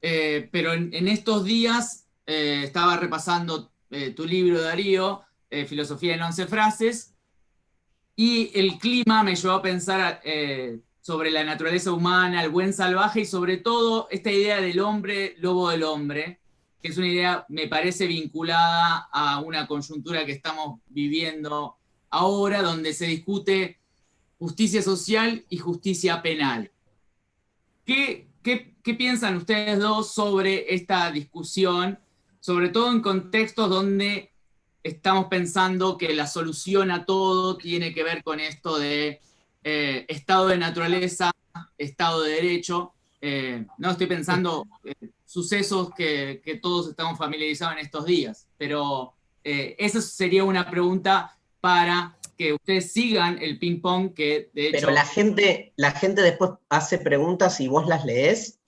Pero en estos días estaba repasando tu libro, Darío, Filosofía en 11 frases, y el clima me llevó a pensar sobre la naturaleza humana, el buen salvaje y sobre todo esta idea del hombre, lobo del hombre, que es una idea, me parece, vinculada a una coyuntura que estamos viviendo ahora, donde se discute justicia social y justicia penal. ¿Qué piensan ustedes dos sobre esta discusión, sobre todo en contextos donde estamos pensando que la solución a todo tiene que ver con esto de estado de naturaleza, estado de derecho? No estoy pensando sucesos que todos estamos familiarizados en estos días, pero esa sería una pregunta para que ustedes sigan el ping-pong que de hecho... Pero la gente después hace preguntas y vos las lees.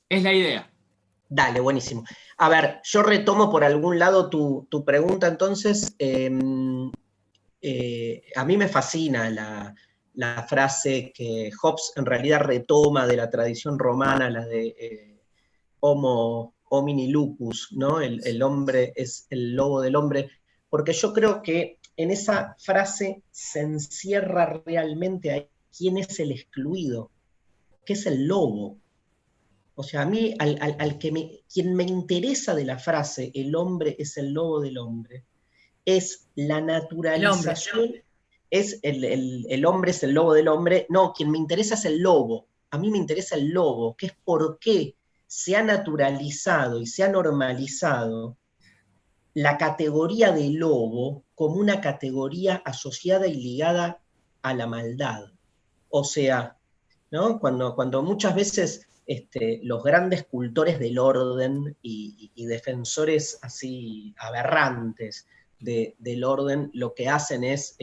Es la idea. Dale, buenísimo. A ver, yo retomo por algún lado tu pregunta entonces. A mí me fascina la frase que Hobbes en realidad retoma de la tradición romana, la de Homo homini lupus, ¿no? El hombre es el lobo del hombre, porque yo creo que en esa frase se encierra realmente ahí quién es el excluido, qué es el lobo. O sea, a mí, quien me interesa de la frase, el hombre es el lobo del hombre, es la naturalización, es el hombre es el lobo del hombre. No, quien me interesa es el lobo. A mí me interesa el lobo, que es por qué se ha naturalizado y se ha normalizado la categoría de lobo como una categoría asociada y ligada a la maldad. O sea, ¿no? Cuando muchas veces los grandes cultores del orden y defensores así aberrantes del orden, lo que hacen es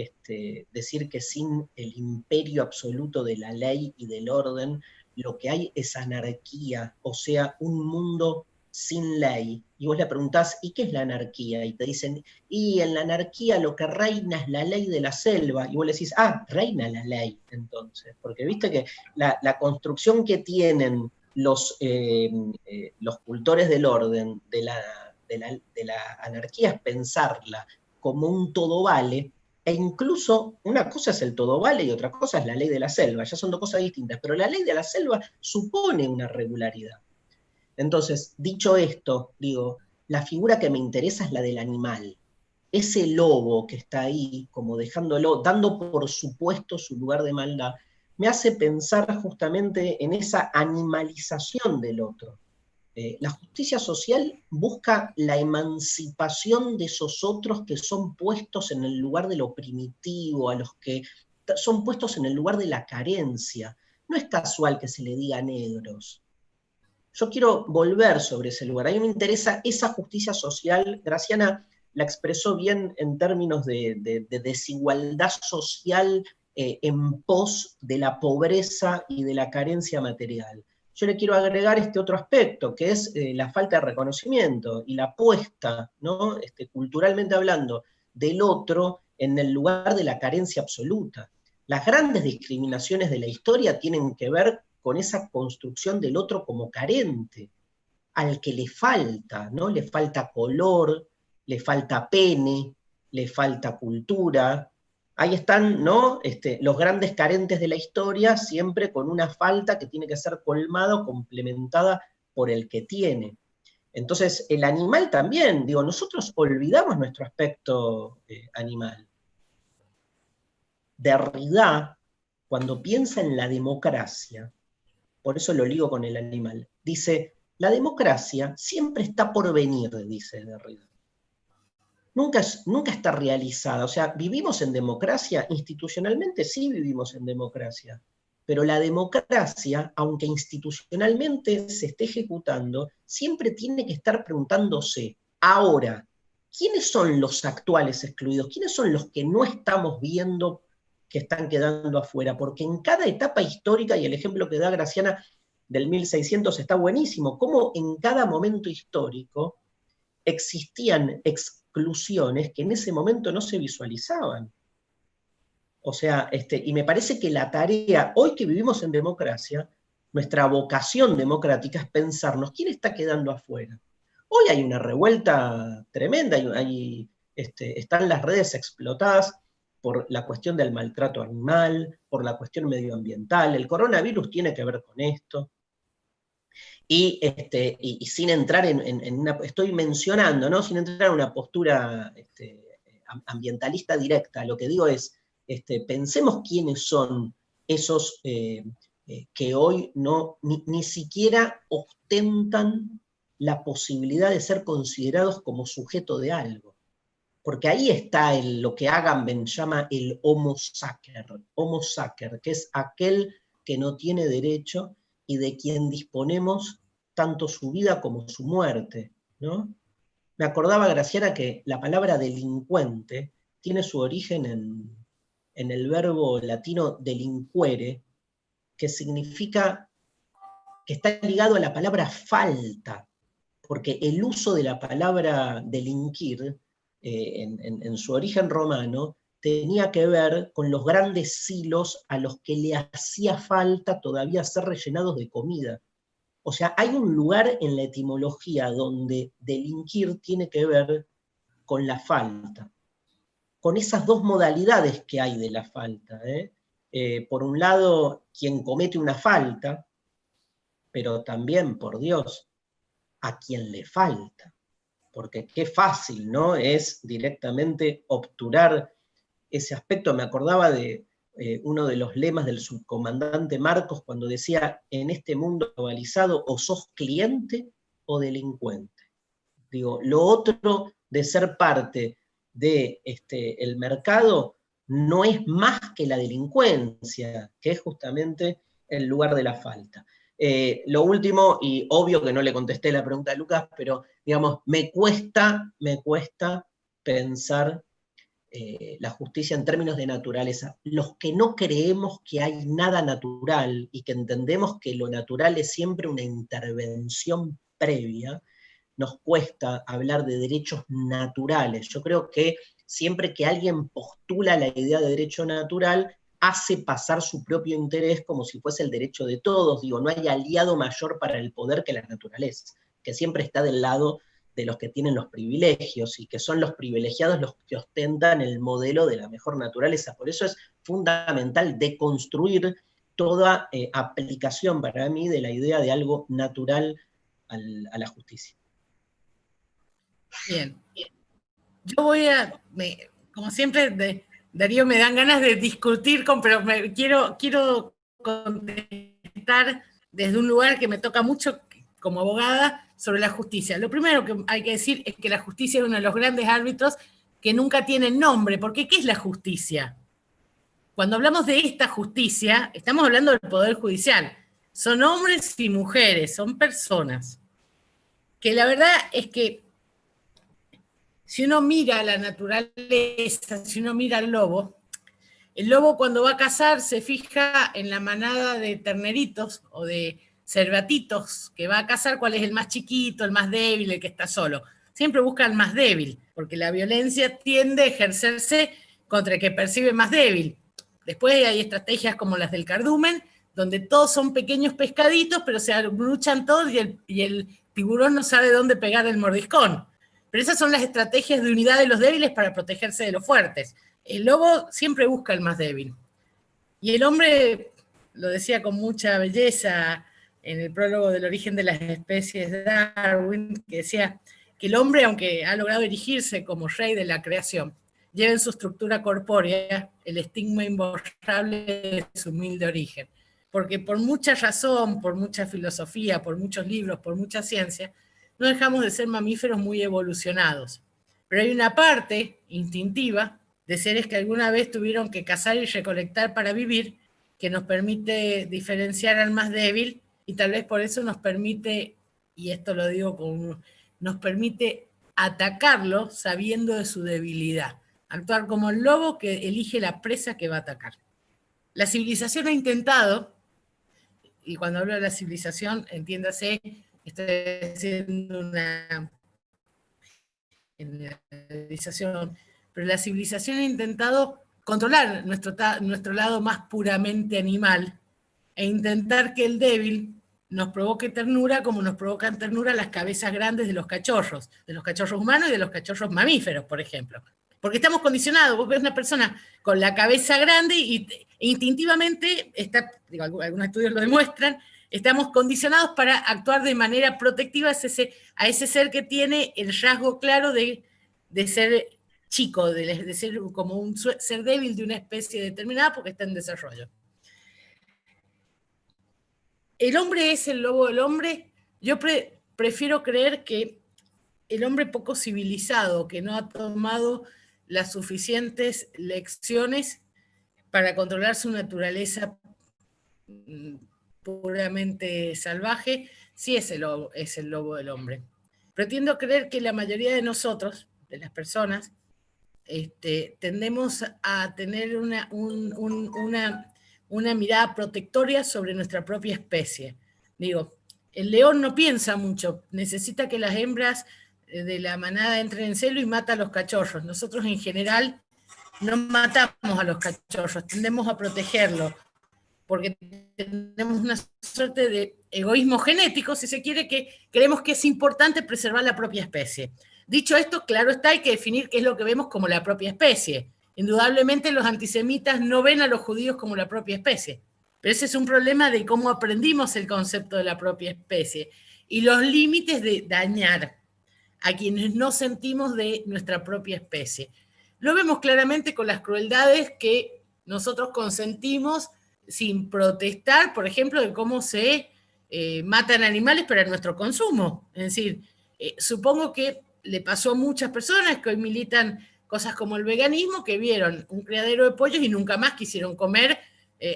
decir que sin el imperio absoluto de la ley y del orden, lo que hay es anarquía, o sea, un mundo sin ley. Y vos le preguntás, ¿y qué es la anarquía? Y te dicen, y en la anarquía lo que reina es la ley de la selva. Y vos le decís, reina la ley, entonces. Porque viste que la construcción que tienen los cultores del orden, de la anarquía, es pensarla como un todo vale, e incluso una cosa es el todo vale y otra cosa es la ley de la selva, ya son dos cosas distintas, pero la ley de la selva supone una regularidad. Entonces, dicho esto, digo, la figura que me interesa es la del animal. Ese lobo que está ahí, como dejándolo, dando por supuesto su lugar de maldad, me hace pensar justamente en esa animalización del otro. La justicia social busca la emancipación de esos otros que son puestos en el lugar de lo primitivo, a los que son puestos en el lugar de la carencia. No es casual que se le diga negros. Yo quiero volver sobre ese lugar. A mí me interesa esa justicia social. Graciana la expresó bien en términos de desigualdad social en pos de la pobreza y de la carencia material. Yo le quiero agregar este otro aspecto, que es la falta de reconocimiento y la puesta, ¿no? Culturalmente hablando, del otro en el lugar de la carencia absoluta. Las grandes discriminaciones de la historia tienen que ver con esa construcción del otro como carente, al que le falta, ¿no? Le falta color, le falta pene, le falta cultura. Ahí están, ¿no? Los grandes carentes de la historia, siempre con una falta que tiene que ser colmada o complementada por el que tiene. Entonces, el animal también, digo, nosotros olvidamos nuestro aspecto animal. Derrida, cuando piensa en la democracia, por eso lo ligo con el animal, dice, la democracia siempre está por venir, dice Derrida. Nunca está realizada. O sea, ¿vivimos en democracia? Institucionalmente sí vivimos en democracia. Pero la democracia, aunque institucionalmente se esté ejecutando, siempre tiene que estar preguntándose, ahora, ¿quiénes son los actuales excluidos? ¿Quiénes son los que no estamos viendo que están quedando afuera? Porque en cada etapa histórica, y el ejemplo que da Graciana del 1600 está buenísimo, cómo en cada momento histórico existían exclusiones que en ese momento no se visualizaban. O sea, y me parece que la tarea, hoy que vivimos en democracia, nuestra vocación democrática es pensarnos quién está quedando afuera. Hoy hay una revuelta tremenda, están las redes explotadas por la cuestión del maltrato animal, por la cuestión medioambiental. El coronavirus tiene que ver con esto. Y sin entrar en una, estoy mencionando, ¿no? Sin entrar en una postura ambientalista directa, lo que digo es, pensemos quiénes son esos que hoy ni siquiera ostentan la posibilidad de ser considerados como sujeto de algo. Porque ahí está lo que Agamben llama el homo sacer, que es aquel que no tiene derecho y de quien disponemos tanto su vida como su muerte, ¿no? Me acordaba, Graciela, que la palabra delincuente tiene su origen en el verbo latino delinquere, que significa, que está ligado a la palabra falta, porque el uso de la palabra delinquir, en su origen romano, tenía que ver con los grandes silos a los que le hacía falta todavía ser rellenados de comida. O sea, hay un lugar en la etimología donde delinquir tiene que ver con la falta, con esas dos modalidades que hay de la falta. Por un lado, quien comete una falta, pero también, por Dios, a quien le falta. Porque qué fácil, ¿no? Es directamente obturar ese aspecto. Me acordaba de uno de los lemas del subcomandante Marcos cuando decía, en este mundo globalizado o sos cliente o delincuente. Digo, lo otro de ser parte de el mercado no es más que la delincuencia, que es justamente el lugar de la falta. Lo último, y obvio que no le contesté la pregunta de Lucas, pero digamos, me cuesta pensar la justicia en términos de naturaleza. Los que no creemos que hay nada natural y que entendemos que lo natural es siempre una intervención previa, nos cuesta hablar de derechos naturales. Yo creo que siempre que alguien postula la idea de derecho natural, hace pasar su propio interés como si fuese el derecho de todos. Digo, no hay aliado mayor para el poder que la naturaleza, que siempre está del lado de los que tienen los privilegios, y que son los privilegiados los que ostentan el modelo de la mejor naturaleza. Por eso es fundamental deconstruir toda aplicación para mí de la idea de algo natural a la justicia. Bien. Yo voy como siempre, Darío, me dan ganas de discutir, pero quiero contestar desde un lugar que me toca mucho como abogada sobre la justicia. Lo primero que hay que decir es que la justicia es uno de los grandes árbitros que nunca tiene nombre, porque ¿qué es la justicia? Cuando hablamos de esta justicia, estamos hablando del Poder Judicial. Son hombres y mujeres, son personas. Que la verdad es que si uno mira la naturaleza, si uno mira el lobo cuando va a cazar se fija en la manada de terneritos o de cervatitos que va a cazar cuál es el más chiquito, el más débil, el que está solo. Siempre busca el más débil, porque la violencia tiende a ejercerse contra el que percibe más débil. Después hay estrategias como las del cardumen, donde todos son pequeños pescaditos, pero se abruchan todos y el tiburón no sabe dónde pegar el mordiscón. Pero esas son las estrategias de unidad de los débiles para protegerse de los fuertes. El lobo siempre busca el más débil. Y el hombre, lo decía con mucha belleza en el prólogo del origen de las especies de Darwin, que decía que el hombre, aunque ha logrado erigirse como rey de la creación, lleva en su estructura corpórea el estigma imborrable de su humilde origen. Porque por mucha razón, por mucha filosofía, por muchos libros, por mucha ciencia, no dejamos de ser mamíferos muy evolucionados. Pero hay una parte instintiva de seres que alguna vez tuvieron que cazar y recolectar para vivir, que nos permite diferenciar al más débil, y tal vez por eso nos permite, y esto lo digo nos permite atacarlo sabiendo de su debilidad. Actuar como el lobo que elige la presa que va a atacar. La civilización ha intentado, y cuando hablo de la civilización, entiéndase, estoy haciendo una generalización, pero la civilización ha intentado controlar nuestro lado más puramente animal e intentar que el débil nos provoque ternura como nos provocan ternura las cabezas grandes de los cachorros humanos y de los cachorros mamíferos, por ejemplo. Porque estamos condicionados. Vos ves una persona con la cabeza grande y instintivamente, algunos estudios lo demuestran, estamos condicionados para actuar de manera protectiva a ese ser que tiene el rasgo claro de ser chico, de ser como un ser débil de una especie determinada porque está en desarrollo. ¿El hombre es el lobo del hombre? Yo prefiero creer que el hombre poco civilizado, que no ha tomado las suficientes lecciones para controlar su naturaleza puramente salvaje, sí es el lobo del hombre. Pretendo creer que la mayoría de nosotros, de las personas, tendemos a tener una mirada protectoria sobre nuestra propia especie. Digo, el león no piensa mucho, necesita que las hembras de la manada entren en celo y mata a los cachorros. Nosotros en general no matamos a los cachorros, tendemos a protegerlos, porque tenemos una suerte de egoísmo genético, si se quiere, que creemos que es importante preservar la propia especie. Dicho esto, claro está, hay que definir qué es lo que vemos como la propia especie. Indudablemente los antisemitas no ven a los judíos como la propia especie, pero ese es un problema de cómo aprendimos el concepto de la propia especie y los límites de dañar a quienes no sentimos de nuestra propia especie. Lo vemos claramente con las crueldades que nosotros consentimos sin protestar, por ejemplo, de cómo se matan animales para nuestro consumo. Es decir, supongo que le pasó a muchas personas que hoy militan cosas como el veganismo, que vieron un criadero de pollos y nunca más quisieron comer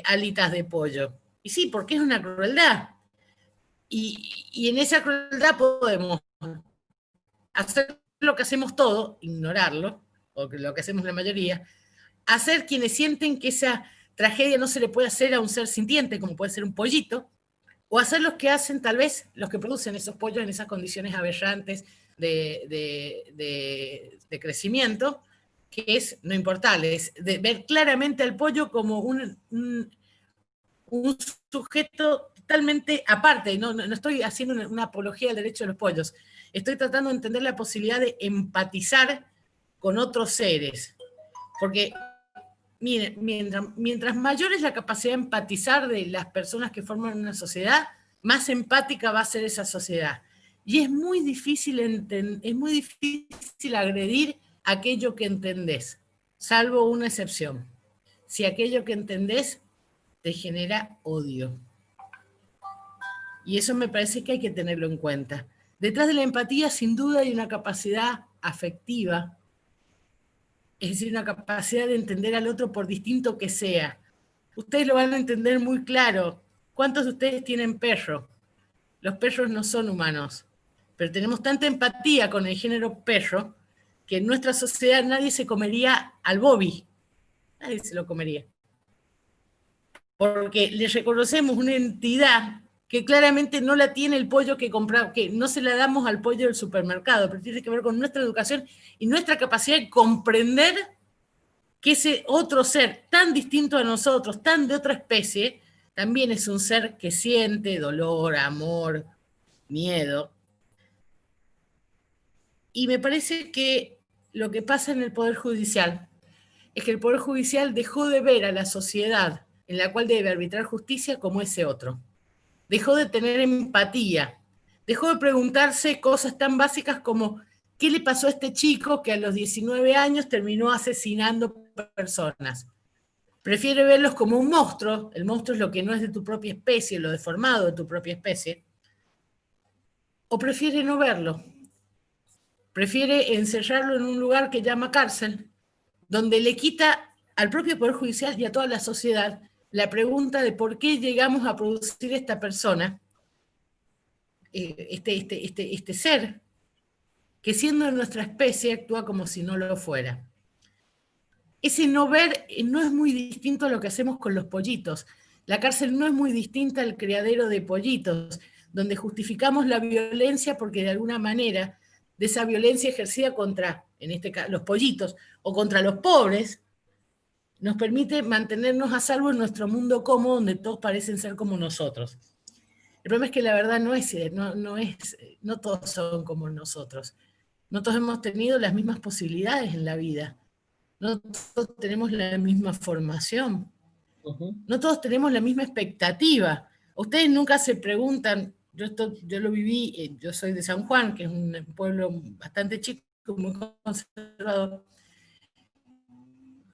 alitas de pollo. Y sí, porque es una crueldad. Y en esa crueldad podemos hacer lo que hacemos todos, ignorarlo, o lo que hacemos la mayoría, hacer quienes sienten que esa tragedia no se le puede hacer a un ser sintiente, como puede ser un pollito, o hacer los que hacen, tal vez, los que producen esos pollos en esas condiciones aberrantes de crecimiento, que es no importarles, de ver claramente al pollo como un sujeto totalmente aparte. No estoy haciendo una apología del derecho de los pollos, estoy tratando de entender la posibilidad de empatizar con otros seres, porque miren, mientras mayor es la capacidad de empatizar de las personas que forman una sociedad, más empática va a ser esa sociedad. Y es muy difícil agredir aquello que entendés, salvo una excepción. Si aquello que entendés te genera odio. Y eso me parece que hay que tenerlo en cuenta. Detrás de la empatía, sin duda, hay una capacidad afectiva, es decir, una capacidad de entender al otro por distinto que sea. Ustedes lo van a entender muy claro. ¿Cuántos de ustedes tienen perro? Los perros no son humanos, pero tenemos tanta empatía con el género perro que en nuestra sociedad nadie se comería al Bobby. Nadie se lo comería. Porque le reconocemos una entidad que claramente no la tiene el pollo que compramos, que no se la damos al pollo del supermercado, pero tiene que ver con nuestra educación y nuestra capacidad de comprender que ese otro ser tan distinto a nosotros, tan de otra especie, también es un ser que siente dolor, amor, miedo. Y me parece que lo que pasa en el Poder Judicial es que el Poder Judicial dejó de ver a la sociedad en la cual debe arbitrar justicia como ese otro. Dejó de tener empatía, dejó de preguntarse cosas tan básicas como ¿qué le pasó a este chico que a los 19 años terminó asesinando personas? Prefiere verlos como un monstruo, el monstruo es lo que no es de tu propia especie, lo deformado de tu propia especie, o prefiere no verlo, prefiere encerrarlo en un lugar que llama cárcel, donde le quita al propio Poder Judicial y a toda la sociedad la pregunta de por qué llegamos a producir esta persona, este ser, que siendo de nuestra especie actúa como si no lo fuera. Ese no ver no es muy distinto a lo que hacemos con los pollitos. La cárcel no es muy distinta al criadero de pollitos, donde justificamos la violencia porque de alguna manera de esa violencia ejercida contra, en este caso, los pollitos o contra los pobres, nos permite mantenernos a salvo en nuestro mundo cómodo donde todos parecen ser como nosotros. El problema es que la verdad no todos son como nosotros. No todos hemos tenido las mismas posibilidades en la vida. no todos tenemos la misma formación, no todos tenemos la misma expectativa. Ustedes nunca se preguntan, yo lo viví, yo soy de San Juan, que es un pueblo bastante chico, muy conservador,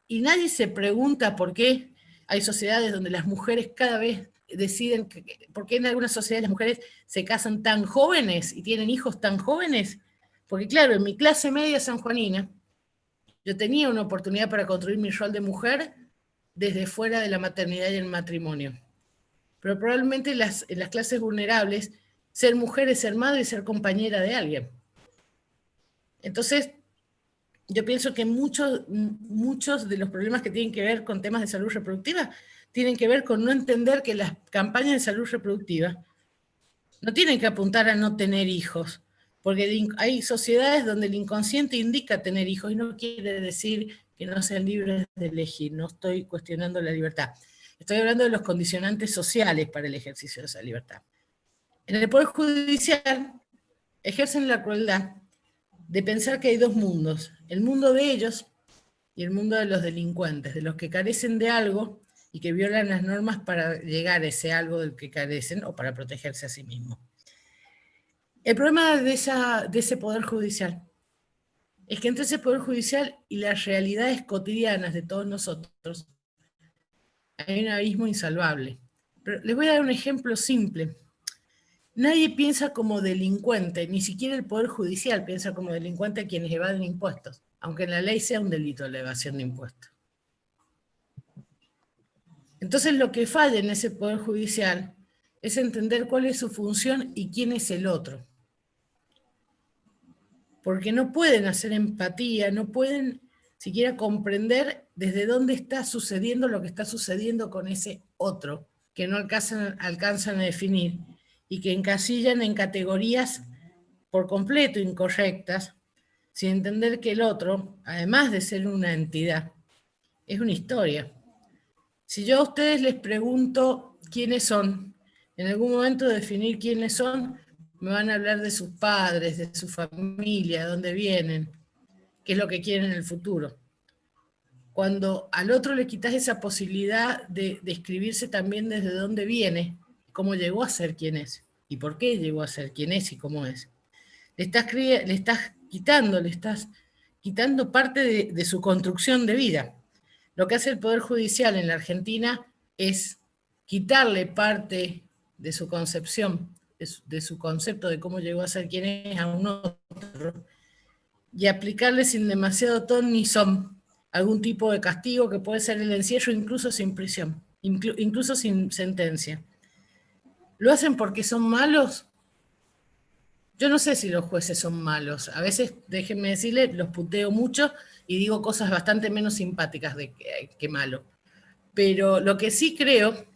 y nadie se pregunta por qué hay sociedades donde las mujeres cada vez deciden, por qué en algunas sociedades las mujeres se casan tan jóvenes y tienen hijos tan jóvenes. Porque claro, en mi clase media sanjuanina, yo tenía una oportunidad para construir mi rol de mujer desde fuera de la maternidad y el matrimonio. Pero probablemente en las clases vulnerables, ser mujer es ser madre y ser compañera de alguien. Entonces, yo pienso que muchos de los problemas que tienen que ver con temas de salud reproductiva tienen que ver con no entender que las campañas de salud reproductiva no tienen que apuntar a no tener hijos, porque hay sociedades donde el inconsciente indica tener hijos y no quiere decir que no sean libres de elegir. No estoy cuestionando la libertad. Estoy hablando de los condicionantes sociales para el ejercicio de esa libertad. En el Poder Judicial ejercen la crueldad de pensar que hay dos mundos, el mundo de ellos y el mundo de los delincuentes, de los que carecen de algo y que violan las normas para llegar a ese algo del que carecen o para protegerse a sí mismos. El problema de ese Poder Judicial es que entre ese Poder Judicial y las realidades cotidianas de todos nosotros hay un abismo insalvable. Pero les voy a dar un ejemplo simple. Nadie piensa como delincuente, ni siquiera el Poder Judicial piensa como delincuente a quienes evaden impuestos, aunque en la ley sea un delito la evasión de impuestos. Entonces lo que falla en ese Poder Judicial es entender cuál es su función y quién es el otro. Porque no pueden hacer empatía, no pueden siquiera comprender desde dónde está sucediendo lo que está sucediendo con ese otro, que no alcanzan a definir, y que encasillan en categorías por completo incorrectas, sin entender que el otro, además de ser una entidad, es una historia. Si yo a ustedes les pregunto quiénes son, en algún momento de definir quiénes son, me van a hablar de sus padres, de su familia, de dónde vienen, qué es lo que quieren en el futuro. Cuando al otro le quitas esa posibilidad de describirse también desde dónde viene, cómo llegó a ser quien es, y por qué llegó a ser quien es y cómo es, le estás quitando parte de su construcción de vida. Lo que hace el Poder Judicial en la Argentina es quitarle parte de su concepción, de su concepto de cómo llegó a ser quien es a un otro, y aplicarle sin demasiado ton ni son algún tipo de castigo que puede ser el encierro, incluso sin prisión, incluso sin sentencia. ¿Lo hacen porque son malos? Yo no sé si los jueces son malos. A veces, déjenme decirle, los puteo mucho y digo cosas bastante menos simpáticas que malo. Pero lo que sí creo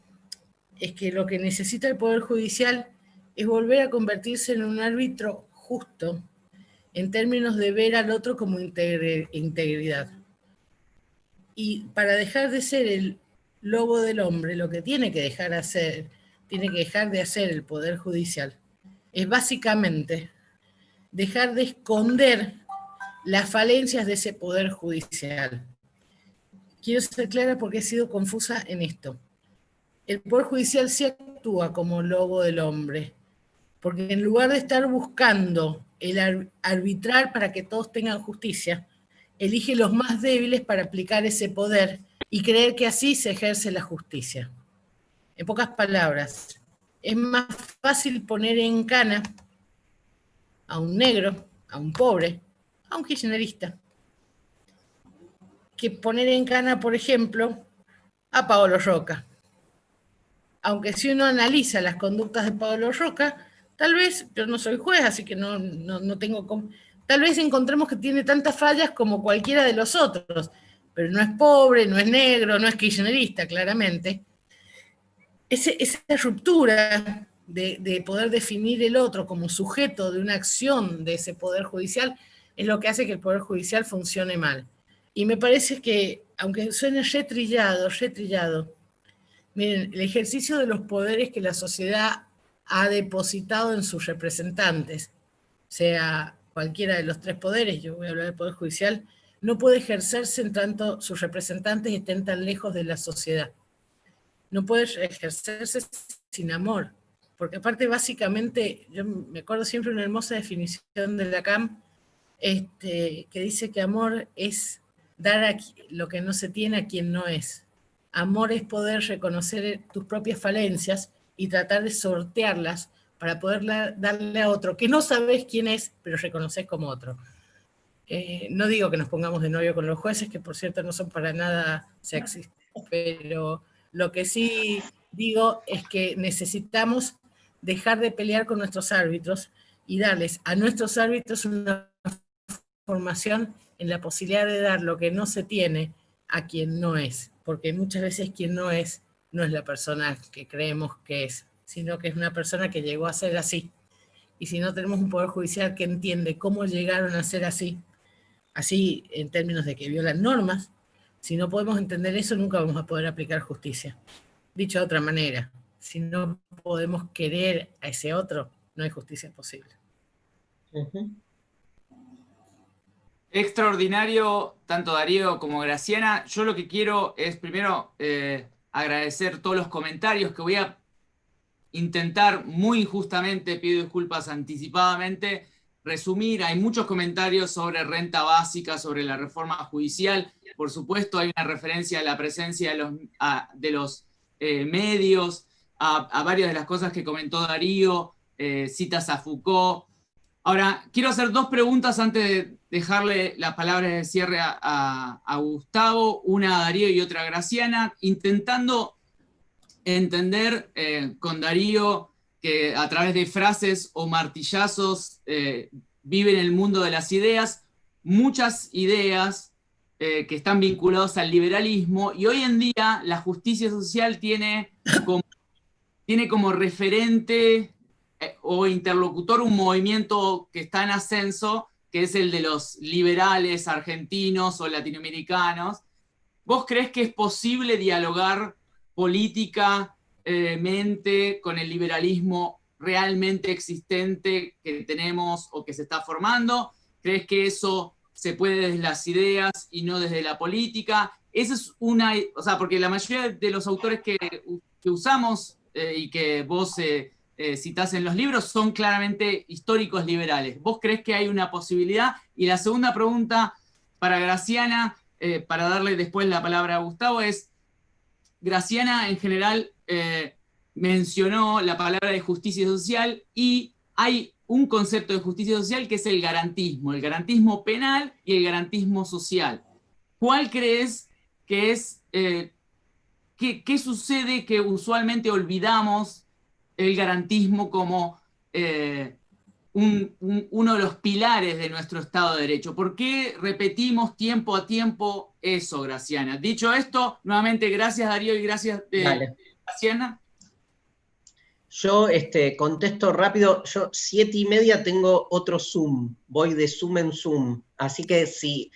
es que lo que necesita el Poder Judicial es volver a convertirse en un árbitro justo en términos de ver al otro como integridad. Y para dejar de ser el lobo del hombre, lo que tiene que dejar de hacer el Poder Judicial es básicamente dejar de esconder las falencias de ese Poder Judicial. Quiero ser clara porque he sido confusa en esto. El Poder Judicial sí actúa como lobo del hombre, porque en lugar de estar buscando el arbitrar para que todos tengan justicia, elige los más débiles para aplicar ese poder y creer que así se ejerce la justicia. En pocas palabras, es más fácil poner en cana a un negro, a un pobre, a un kirchnerista, que poner en cana, por ejemplo, a Paolo Roca. Aunque si uno analiza las conductas de Paolo Roca, tal vez, yo no soy juez, así que no tengo... Tal vez encontremos que tiene tantas fallas como cualquiera de los otros, pero no es pobre, no es negro, no es kirchnerista, claramente. Esa ruptura de poder definir el otro como sujeto de una acción de ese Poder Judicial es lo que hace que el Poder Judicial funcione mal. Y me parece que, aunque suene retrillado, miren, el ejercicio de los poderes que la sociedad ha depositado en sus representantes, sea cualquiera de los tres poderes, yo voy a hablar del Poder Judicial, no puede ejercerse en tanto sus representantes estén tan lejos de la sociedad. No puede ejercerse sin amor, porque aparte básicamente, yo me acuerdo siempre una hermosa definición de Lacan, que dice que amor es dar lo que no se tiene a quien no es. Amor es poder reconocer tus propias falencias y tratar de sortearlas para poder darle a otro que no sabes quién es, pero reconoces como otro. No digo que nos pongamos de novio con los jueces, que por cierto no son para nada sexys, pero lo que sí digo es que necesitamos dejar de pelear con nuestros árbitros y darles a nuestros árbitros una formación en la posibilidad de dar lo que no se tiene a quien no es, porque muchas veces quien no es la persona que creemos que es, sino que es una persona que llegó a ser así. Y si no tenemos un poder judicial que entiende cómo llegaron a ser así en términos de que violan normas, si no podemos entender eso, nunca vamos a poder aplicar justicia. Dicho de otra manera, si no podemos querer a ese otro, no hay justicia posible. Extraordinario, tanto Darío como Graciana. Yo lo que quiero es primero agradecer todos los comentarios que voy a intentar, muy injustamente, pido disculpas anticipadamente, resumir. Hay muchos comentarios sobre renta básica, sobre la reforma judicial. Por supuesto, hay una referencia a la presencia de los medios, a varias de las cosas que comentó Darío, citas a Foucault. Ahora, quiero hacer dos preguntas antes de dejarle las palabras de cierre a Gustavo, una a Darío y otra a Graciana, intentando entender con Darío que a través de frases o martillazos vive en el mundo de las ideas, muchas ideas que están vinculadas al liberalismo, y hoy en día la justicia social tiene como referente o interlocutor un movimiento que está en ascenso, que es el de los liberales argentinos o latinoamericanos. ¿Vos crees que es posible dialogar políticamente con el liberalismo realmente existente que tenemos o que se está formando? ¿Crees que eso se puede desde las ideas y no desde la política? Esa es una, o sea, porque la mayoría de los autores que usamos y que vos citás en los libros son claramente históricos liberales. ¿Vos crees que hay una posibilidad? Y la segunda pregunta para Graciana, para darle después la palabra a Gustavo, es: Graciana en general mencionó la palabra de justicia social, y hay un concepto de justicia social que es el garantismo penal y el garantismo social. ¿Cuál crees que es, qué sucede que usualmente olvidamos el garantismo como uno de los pilares de nuestro Estado de Derecho? ¿Por qué repetimos tiempo a tiempo eso, Graciana? Dicho esto, nuevamente gracias Darío y gracias Graciana. Yo contesto rápido. Yo 7:30 tengo otro Zoom, voy de Zoom en Zoom, así que si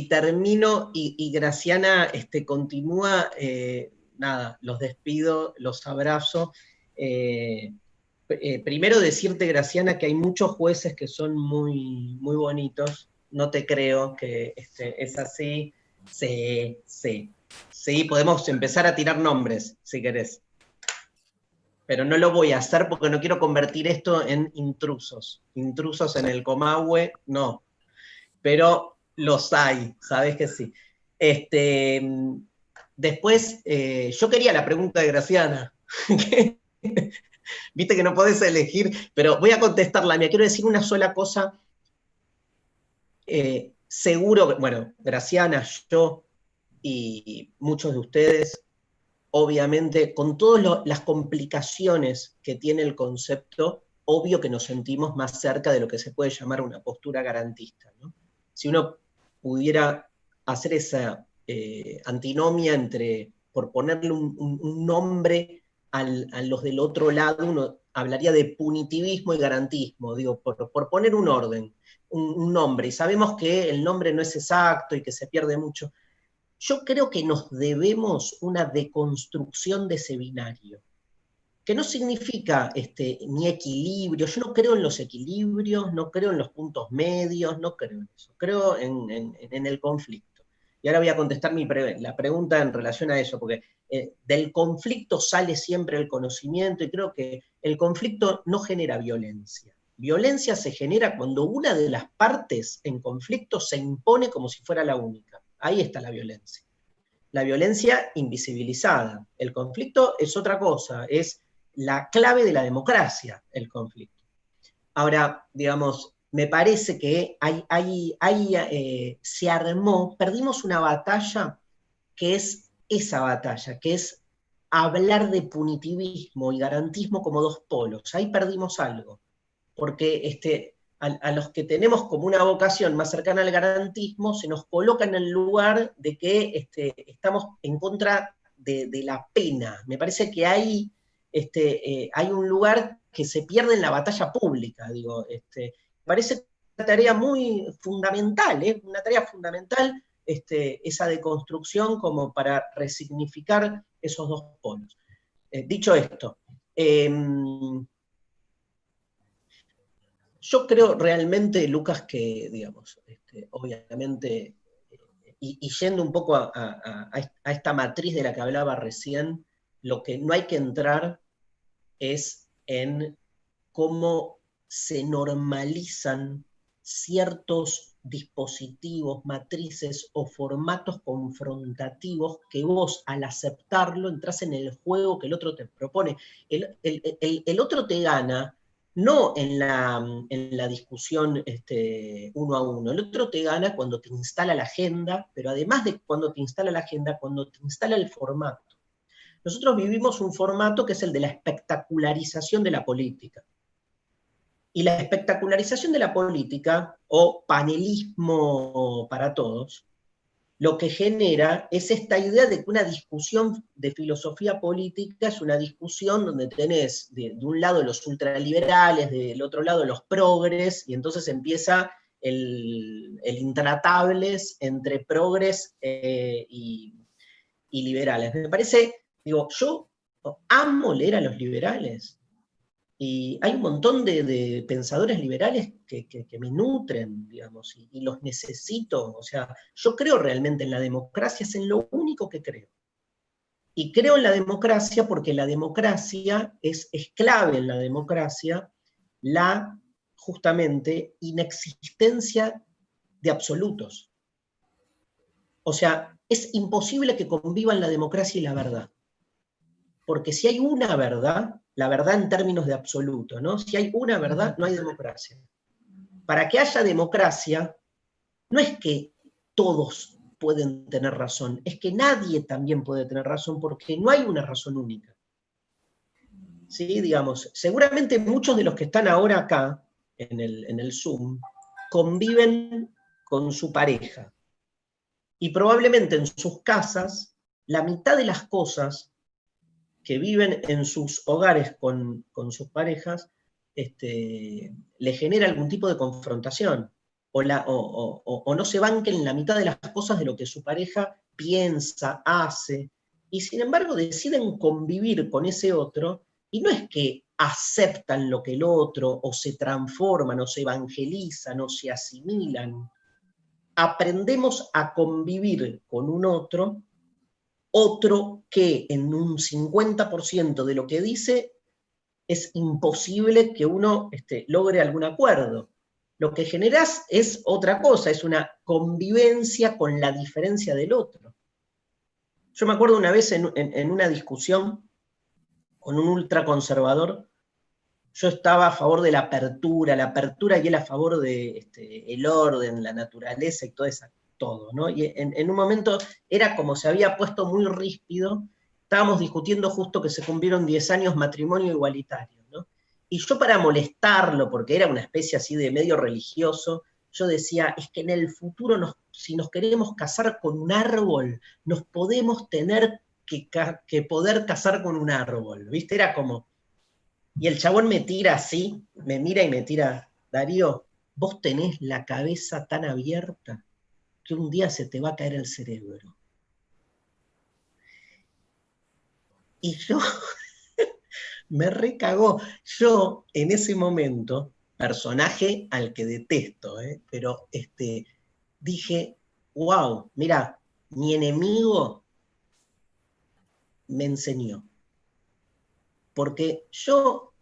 termino y Graciana continúa, nada, los despido, los abrazo. Primero decirte, Graciana, que hay muchos jueces que son muy, muy bonitos. No te creo que es así. Sí, podemos empezar a tirar nombres, si querés. Pero no lo voy a hacer porque no quiero convertir esto en intrusos. Intrusos en el Comahue, no. Pero los hay, sabés que sí. Después, yo quería la pregunta de Graciana. Viste que no podés elegir, pero voy a contestarla. Me quiero decir una sola cosa. Seguro, bueno, Graciana, yo y muchos de ustedes, obviamente, con todas las complicaciones que tiene el concepto, obvio que nos sentimos más cerca de lo que se puede llamar una postura garantista, ¿no? Si uno pudiera hacer esa antinomia entre, por ponerle un nombre a los del otro lado, uno hablaría de punitivismo y garantismo, digo, por poner un orden, un nombre, y sabemos que el nombre no es exacto y que se pierde mucho. Yo creo que nos debemos una deconstrucción de ese binario. que no significa ni equilibrio. Yo no creo en los equilibrios, no creo en los puntos medios, no creo en eso. Creo en el conflicto. Y ahora voy a contestar la pregunta en relación a eso, porque del conflicto sale siempre el conocimiento, y creo que el conflicto no genera violencia. Violencia se genera cuando una de las partes en conflicto se impone como si fuera la única. Ahí está la violencia. La violencia invisibilizada. El conflicto es otra cosa, es la clave de la democracia, el conflicto. Ahora, digamos, me parece que se armó, perdimos una batalla que es esa batalla, que es hablar de punitivismo y garantismo como dos polos. Ahí perdimos algo, porque a los que tenemos como una vocación más cercana al garantismo, se nos coloca en el lugar de que estamos en contra de la pena. Me parece que hay un lugar que se pierde en la batalla pública, digo. Me parece una tarea muy fundamental, una tarea fundamental esa deconstrucción como para resignificar esos dos polos. Dicho esto, yo creo realmente, Lucas, que, digamos, obviamente, y yendo un poco a esta matriz de la que hablaba recién, lo que no hay que entrar es en cómo se normalizan ciertos dispositivos, matrices o formatos confrontativos que vos, al aceptarlo, entras en el juego que el otro te propone. El otro te gana no en la discusión uno a uno. El otro te gana cuando te instala la agenda, pero además de cuando te instala la agenda, cuando te instala el formato. Nosotros vivimos un formato que es el de la espectacularización de la política. Y la espectacularización de la política, o panelismo para todos, lo que genera es esta idea de que una discusión de filosofía política es una discusión donde tenés de un lado los ultraliberales, del otro lado los progres, y entonces empieza el intratables entre progres y liberales. Me parece, digo, yo amo leer a los liberales, y hay un montón de pensadores liberales que me nutren, digamos, y los necesito. O sea, yo creo realmente en la democracia, es en lo único que creo. Y creo en la democracia porque la democracia es clave en la democracia la, justamente, inexistencia de absolutos. O sea, es imposible que convivan la democracia y la verdad. Porque si hay una verdad, la verdad en términos de absoluto, ¿no? Si hay una verdad, no hay democracia. Para que haya democracia, no es que todos pueden tener razón, es que nadie también puede tener razón, porque no hay una razón única. ¿Sí? Digamos, seguramente muchos de los que están ahora acá, en el Zoom, conviven con su pareja. Y probablemente en sus casas, la mitad de las cosas que viven en sus hogares con sus parejas, le genera algún tipo de confrontación, o no se banquen la mitad de las cosas de lo que su pareja piensa, hace, y sin embargo deciden convivir con ese otro, y no es que aceptan lo que el otro, o se transforman, o se evangelizan, o se asimilan. Aprendemos a convivir con un otro que en un 50% de lo que dice es imposible que uno logre algún acuerdo. Lo que generás es otra cosa, es una convivencia con la diferencia del otro. Yo me acuerdo una vez en una discusión con un ultraconservador, yo estaba a favor de la apertura y él a favor de el orden, la naturaleza y todo, ¿no? Y en un momento era como se había puesto muy ríspido, estábamos discutiendo justo que se cumplieron 10 años matrimonio igualitario, ¿no? Y yo, para molestarlo, porque era una especie así de medio religioso, yo decía, es que en el futuro, si nos queremos casar con un árbol, nos podemos tener que poder casar con un árbol, ¿viste? Era como... Y el chabón me tira así, me mira y me tira, Darío, vos tenés la cabeza tan abierta que un día se te va a caer el cerebro. Y yo Me recagó. Yo, en ese momento, personaje al que detesto, pero dije, wow, mira, mi enemigo me enseñó. Porque yo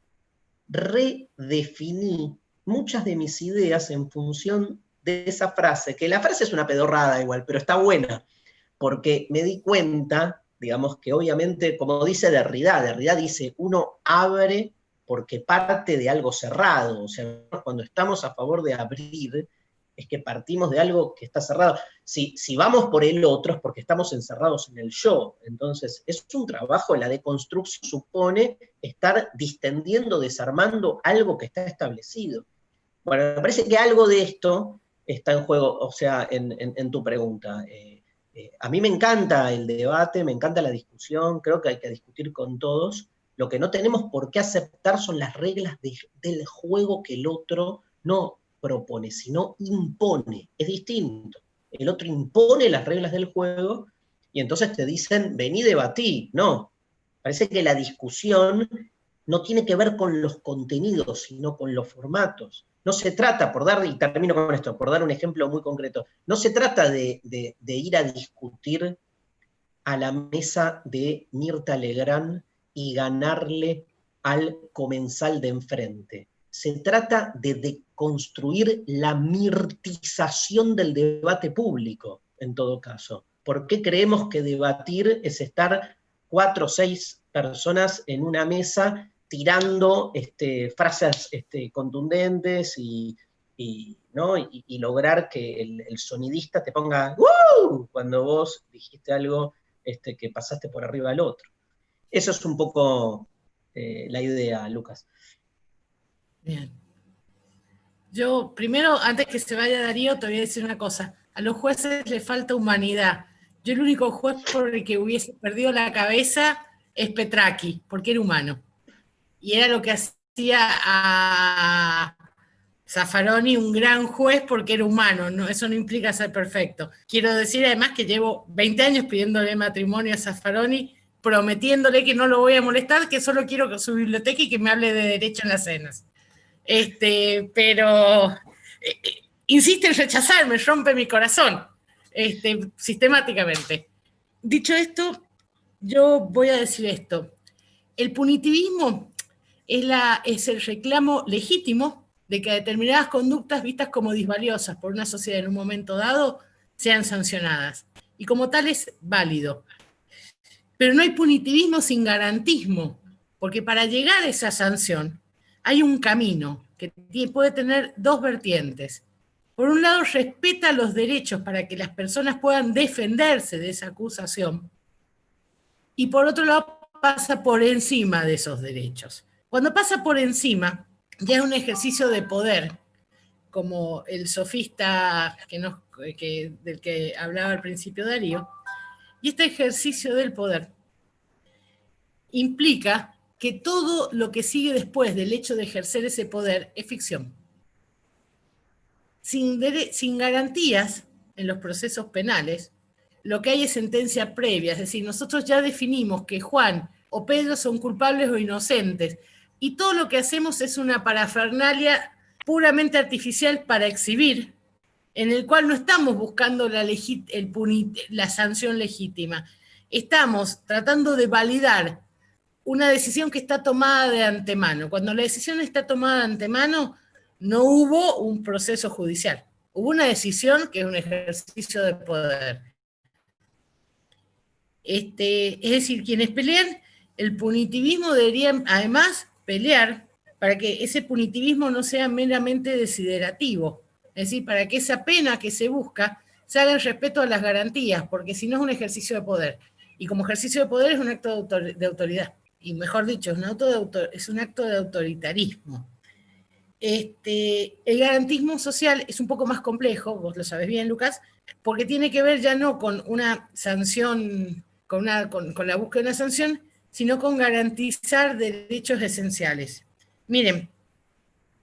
redefiní muchas de mis ideas en función de esa frase, que la frase es una pedorrada igual, pero está buena, porque me di cuenta, digamos que obviamente, como dice Derrida dice, uno abre porque parte de algo cerrado, o sea, cuando estamos a favor de abrir, es que partimos de algo que está cerrado. Si vamos por el otro es porque estamos encerrados en el yo. Entonces, es un trabajo, la deconstrucción supone estar distendiendo, desarmando algo que está establecido. Bueno, me parece que algo de esto está en juego, o sea, en tu pregunta. A mí me encanta el debate, me encanta la discusión, creo que hay que discutir con todos. Lo que no tenemos por qué aceptar son las reglas del juego que el otro no propone, sino impone. Es distinto. El otro impone las reglas del juego y entonces te dicen, vení, debatí. No, parece que la discusión no tiene que ver con los contenidos, sino con los formatos. No se trata, y termino con esto, por dar un ejemplo muy concreto, no se trata de ir a discutir a la mesa de Mirta Legrand y ganarle al comensal de enfrente. Se trata de deconstruir la mirtización del debate público, en todo caso. ¿Por qué creemos que debatir es estar 4 o 6 personas en una mesa tirando frases contundentes y lograr que el sonidista te ponga ¡woo! Cuando vos dijiste algo que pasaste por arriba al otro? Eso es un poco la idea, Lucas. Bien. Yo, primero, antes que se vaya Darío, te voy a decir una cosa. A los jueces les falta humanidad. Yo el único juez por el que hubiese perdido la cabeza es Petraki, porque era humano. Y era lo que hacía a Zaffaroni un gran juez porque era humano. No, eso no implica ser perfecto. Quiero decir además que llevo 20 años pidiéndole matrimonio a Zaffaroni, prometiéndole que no lo voy a molestar, que solo quiero que su biblioteca y que me hable de derecho en las cenas. Pero insiste en rechazarme, rompe mi corazón, sistemáticamente. Dicho esto, yo voy a decir esto. El punitivismo es el reclamo legítimo de que determinadas conductas vistas como disvaliosas por una sociedad en un momento dado sean sancionadas. Y como tal es válido. Pero no hay punitivismo sin garantismo, porque para llegar a esa sanción hay un camino que puede tener dos vertientes. Por un lado, respeta los derechos para que las personas puedan defenderse de esa acusación. Y por otro lado, pasa por encima de esos derechos. Cuando pasa por encima, ya es un ejercicio de poder, como el sofista del que hablaba al principio Darío. Y este ejercicio del poder implica que todo lo que sigue después del hecho de ejercer ese poder es ficción. Sin garantías en los procesos penales, lo que hay es sentencia previa, es decir, nosotros ya definimos que Juan o Pedro son culpables o inocentes, y todo lo que hacemos es una parafernalia puramente artificial para exhibir, en el cual no estamos buscando la sanción legítima, estamos tratando de validar una decisión que está tomada de antemano. Cuando la decisión está tomada de antemano, no hubo un proceso judicial. Hubo una decisión que es un ejercicio de poder. Es decir, quienes pelean el punitivismo deberían además pelear para que ese punitivismo no sea meramente desiderativo. Es decir, para que esa pena que se busca se haga en respeto a las garantías, porque si no es un ejercicio de poder. Y como ejercicio de poder es un acto de autoridad. Y mejor dicho, es un acto de autoritarismo. El garantismo social es un poco más complejo, vos lo sabés bien, Lucas, porque tiene que ver ya no con una sanción, con la búsqueda de una sanción, sino con garantizar derechos esenciales. Miren,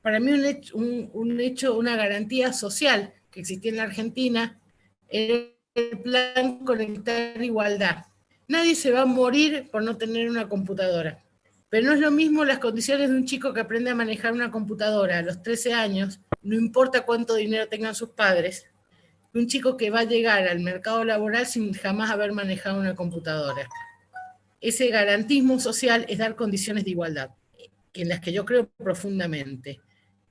para mí una garantía social que existía en la Argentina era el plan Conectar Igualdad. Nadie se va a morir por no tener una computadora. Pero no es lo mismo las condiciones de un chico que aprende a manejar una computadora a los 13 años, no importa cuánto dinero tengan sus padres, que un chico que va a llegar al mercado laboral sin jamás haber manejado una computadora. Ese garantismo social es dar condiciones de igualdad, en las que yo creo profundamente.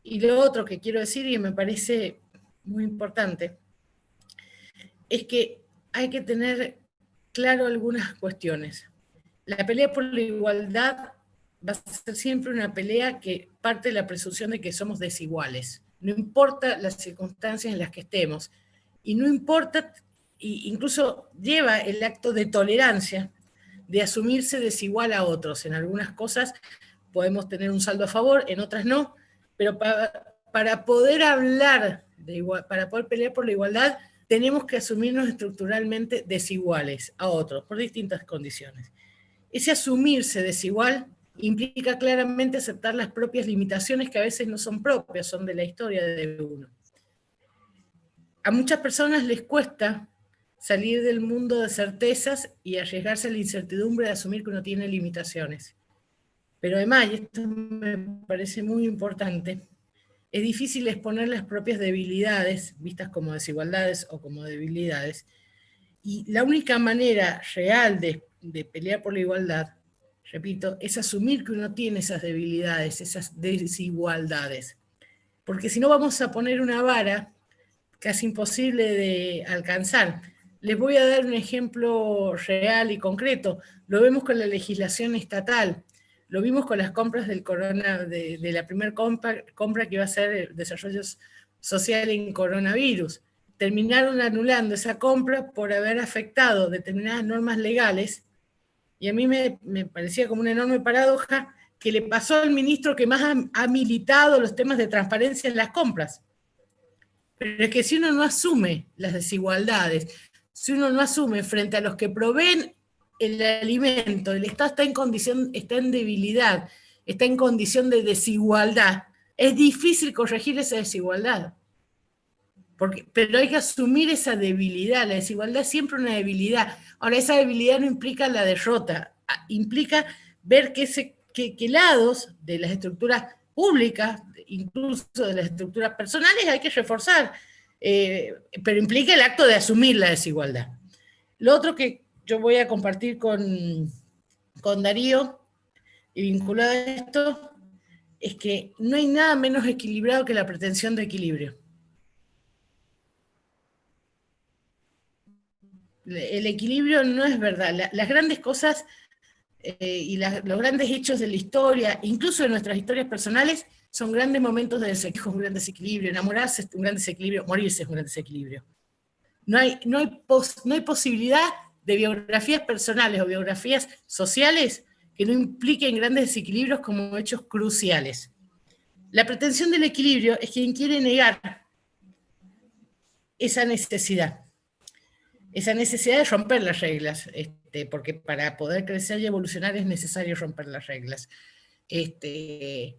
Y lo otro que quiero decir, y me parece muy importante, es que hay que tener claro algunas cuestiones. La pelea por la igualdad va a ser siempre una pelea que parte de la presunción de que somos desiguales. No importa las circunstancias en las que estemos, y no importa, incluso lleva el acto de tolerancia, de asumirse desigual a otros. En algunas cosas podemos tener un saldo a favor, en otras no, pero para poder hablar, para poder pelear por la igualdad, tenemos que asumirnos estructuralmente desiguales a otros, por distintas condiciones. Ese asumirse desigual implica claramente aceptar las propias limitaciones que a veces no son propias, son de la historia de uno. A muchas personas les cuesta salir del mundo de certezas y arriesgarse a la incertidumbre de asumir que uno tiene limitaciones. Pero además, y esto me parece muy importante, es difícil exponer las propias debilidades, vistas como desigualdades o como debilidades, y la única manera real de pelear por la igualdad, repito, es asumir que uno tiene esas debilidades, esas desigualdades. Porque si no vamos a poner una vara casi imposible de alcanzar. Les voy a dar un ejemplo real y concreto. Lo vemos con la legislación estatal, lo vimos con las compras del de la primera compra que iba a ser el desarrollo social en coronavirus. Terminaron anulando esa compra por haber afectado determinadas normas legales, y a mí me parecía como una enorme paradoja que le pasó al ministro que más ha militado los temas de transparencia en las compras. Pero es que si uno no asume las desigualdades, si uno no asume frente a los que proveen el alimento, el Estado está en debilidad, está en condición de desigualdad, es difícil corregir esa desigualdad. Pero hay que asumir esa debilidad. La desigualdad es siempre una debilidad. Ahora, esa debilidad no implica la derrota, implica ver qué lados de las estructuras públicas, incluso de las estructuras personales, hay que reforzar, pero implica el acto de asumir la desigualdad. Lo otro que yo voy a compartir con Darío, y vinculado a esto, es que no hay nada menos equilibrado que la pretensión de equilibrio. El equilibrio no es verdad. Las grandes cosas y los grandes hechos de la historia, incluso de nuestras historias personales, son grandes momentos de desequilibrio, un gran desequilibrio. Enamorarse es un gran desequilibrio, morirse es un gran desequilibrio. No hay posibilidad de biografías personales o biografías sociales que no impliquen grandes desequilibrios como hechos cruciales. La pretensión del equilibrio es quien quiere negar esa necesidad de romper las reglas, porque para poder crecer y evolucionar es necesario romper las reglas. Y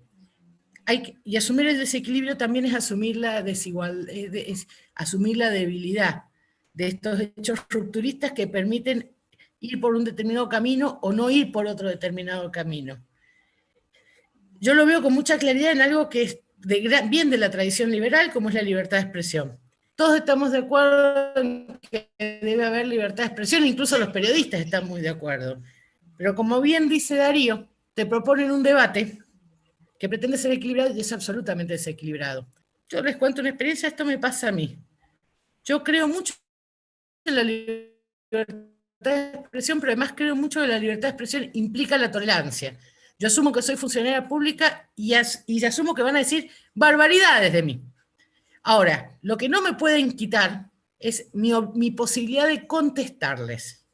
asumir el desequilibrio también es asumir la desigualdad, es asumir la debilidad de estos hechos rupturistas que permiten ir por un determinado camino o no ir por otro determinado camino. Yo lo veo con mucha claridad en algo que es bien de la tradición liberal, como es la libertad de expresión. Todos estamos de acuerdo en que debe haber libertad de expresión, incluso los periodistas están muy de acuerdo. Pero como bien dice Darío, te proponen un debate que pretende ser equilibrado y es absolutamente desequilibrado. Yo les cuento una experiencia, esto me pasa a mí. Yo creo mucho en la libertad de expresión, pero además creo mucho que la libertad de expresión implica la tolerancia. Yo asumo que soy funcionaria pública y asumo que van a decir barbaridades de mí. Ahora, lo que no me pueden quitar es mi posibilidad de contestarles.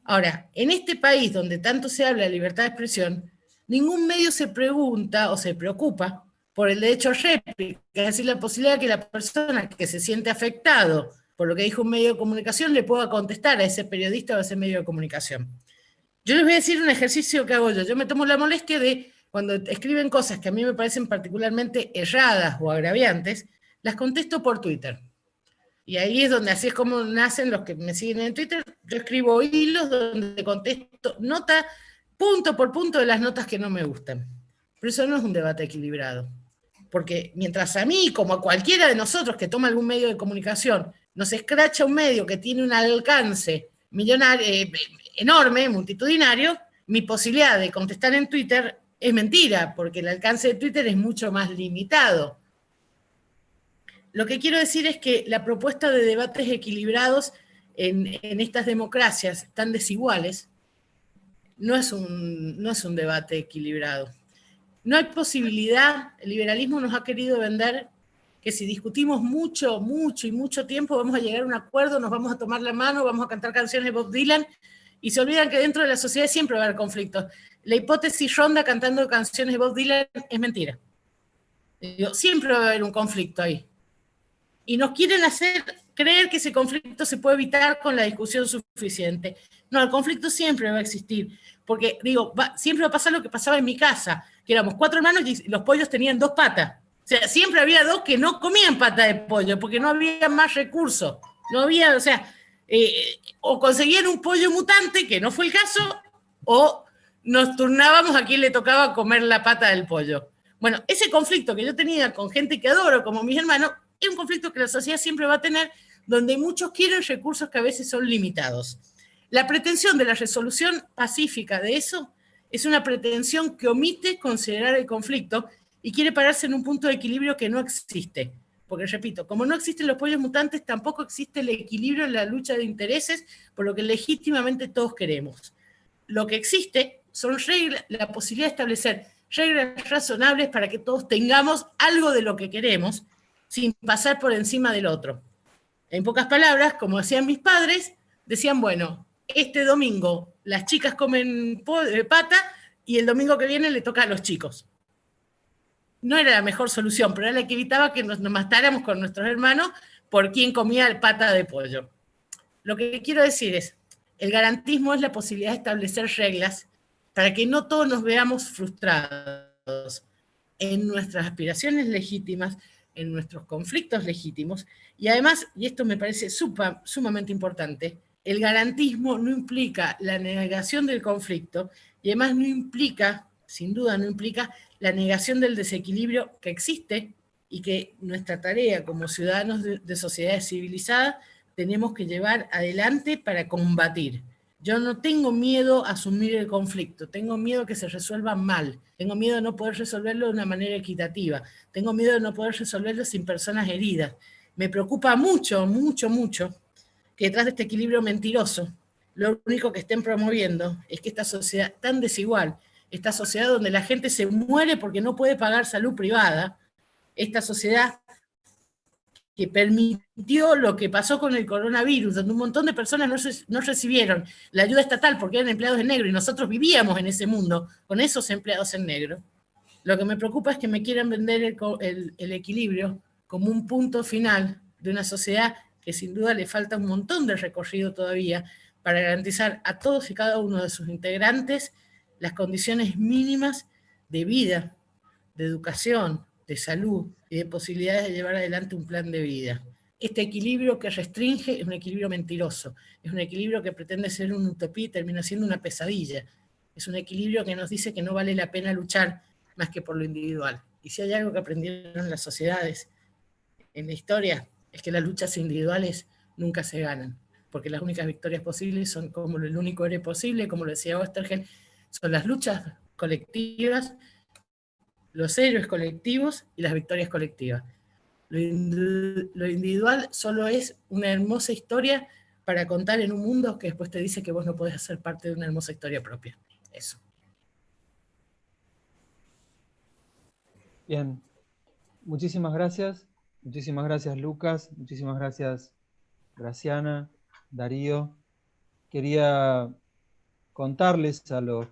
Ahora, en este país donde tanto se habla de libertad de expresión, ningún medio se pregunta o se preocupa por el derecho a réplica, es decir, la posibilidad de que la persona que se siente afectado por lo que dijo un medio de comunicación le pueda contestar a ese periodista o a ese medio de comunicación. Yo les voy a decir un ejercicio que hago yo. Yo me tomo la molestia de, cuando escriben cosas que a mí me parecen particularmente erradas o agraviantes, las contesto por Twitter. Y ahí es donde, así es como nacen los que me siguen en Twitter. Yo escribo hilos donde contesto nota punto por punto de las notas que no me gustan. Pero eso no es un debate equilibrado. Porque mientras a mí, como a cualquiera de nosotros que toma algún medio de comunicación, nos escracha un medio que tiene un alcance millonario, enorme, multitudinario, mi posibilidad de contestar en Twitter es mentira, porque el alcance de Twitter es mucho más limitado. Lo que quiero decir es que la propuesta de debates equilibrados en estas democracias tan desiguales no es un debate equilibrado. No hay posibilidad, el liberalismo nos ha querido vender que si discutimos mucho, mucho y mucho tiempo vamos a llegar a un acuerdo, nos vamos a tomar la mano, vamos a cantar canciones de Bob Dylan, y se olvidan que dentro de la sociedad siempre va a haber conflictos. La hipótesis Ronda cantando canciones de Bob Dylan es mentira. Siempre va a haber un conflicto ahí. Y nos quieren hacer creer que ese conflicto se puede evitar con la discusión suficiente. No, el conflicto siempre va a existir, porque siempre va a pasar lo que pasaba en mi casa, que éramos 4 hermanos y los pollos tenían 2 patas. O sea, siempre había 2 que no comían pata de pollo, porque no había más recursos. No había, o sea, o conseguían un pollo mutante, que no fue el caso, o nos turnábamos a quién le tocaba comer la pata del pollo. Bueno, ese conflicto que yo tenía con gente que adoro, como mis hermanos, es un conflicto que la sociedad siempre va a tener, donde muchos quieren recursos que a veces son limitados. La pretensión de la resolución pacífica de eso es una pretensión que omite considerar el conflicto y quiere pararse en un punto de equilibrio que no existe. Porque, repito, como no existen los pollos mutantes, tampoco existe el equilibrio en la lucha de intereses, por lo que legítimamente todos queremos. Lo que existe son reglas, la posibilidad de establecer reglas razonables para que todos tengamos algo de lo que queremos, sin pasar por encima del otro. En pocas palabras, como hacían mis padres, decían, bueno, este domingo las chicas comen pata y el domingo que viene le toca a los chicos. No era la mejor solución, pero era la que evitaba que nos matáramos con nuestros hermanos por quién comía pata de pollo. Lo que quiero decir es, el garantismo es la posibilidad de establecer reglas para que no todos nos veamos frustrados en nuestras aspiraciones legítimas, en nuestros conflictos legítimos, y además, y esto me parece sumamente importante, el garantismo no implica la negación del conflicto, y además no implica, sin duda no implica, la negación del desequilibrio que existe y que nuestra tarea como ciudadanos de sociedades civilizadas tenemos que llevar adelante para combatir. Yo no tengo miedo a asumir el conflicto, tengo miedo que se resuelva mal, tengo miedo de no poder resolverlo de una manera equitativa, tengo miedo de no poder resolverlo sin personas heridas. Me preocupa mucho, mucho, mucho que detrás de este equilibrio mentiroso, lo único que estén promoviendo es que esta sociedad tan desigual, esta sociedad donde la gente se muere porque no puede pagar salud privada, esta sociedad que permitió lo que pasó con el coronavirus, donde un montón de personas no recibieron la ayuda estatal porque eran empleados en negro y nosotros vivíamos en ese mundo con esos empleados en negro. Lo que me preocupa es que me quieran vender el equilibrio como un punto final de una sociedad que sin duda le falta un montón de recorrido todavía para garantizar a todos y cada uno de sus integrantes las condiciones mínimas de vida, de educación, de salud y de posibilidades de llevar adelante un plan de vida. Este equilibrio que restringe es un equilibrio mentiroso, es un equilibrio que pretende ser una utopía y termina siendo una pesadilla. Es un equilibrio que nos dice que no vale la pena luchar más que por lo individual. Y si hay algo que aprendieron las sociedades en la historia, es que las luchas individuales nunca se ganan, porque las únicas victorias posibles son como el único héroe posible, como lo decía Oesterheld, son las luchas colectivas, los héroes colectivos y las victorias colectivas. Lo individual solo es una hermosa historia para contar en un mundo que después te dice que vos no podés hacer parte de una hermosa historia propia. Eso. Bien, muchísimas gracias. Muchísimas gracias, Lucas. Muchísimas gracias, Graciana, Darío. Quería contarles a los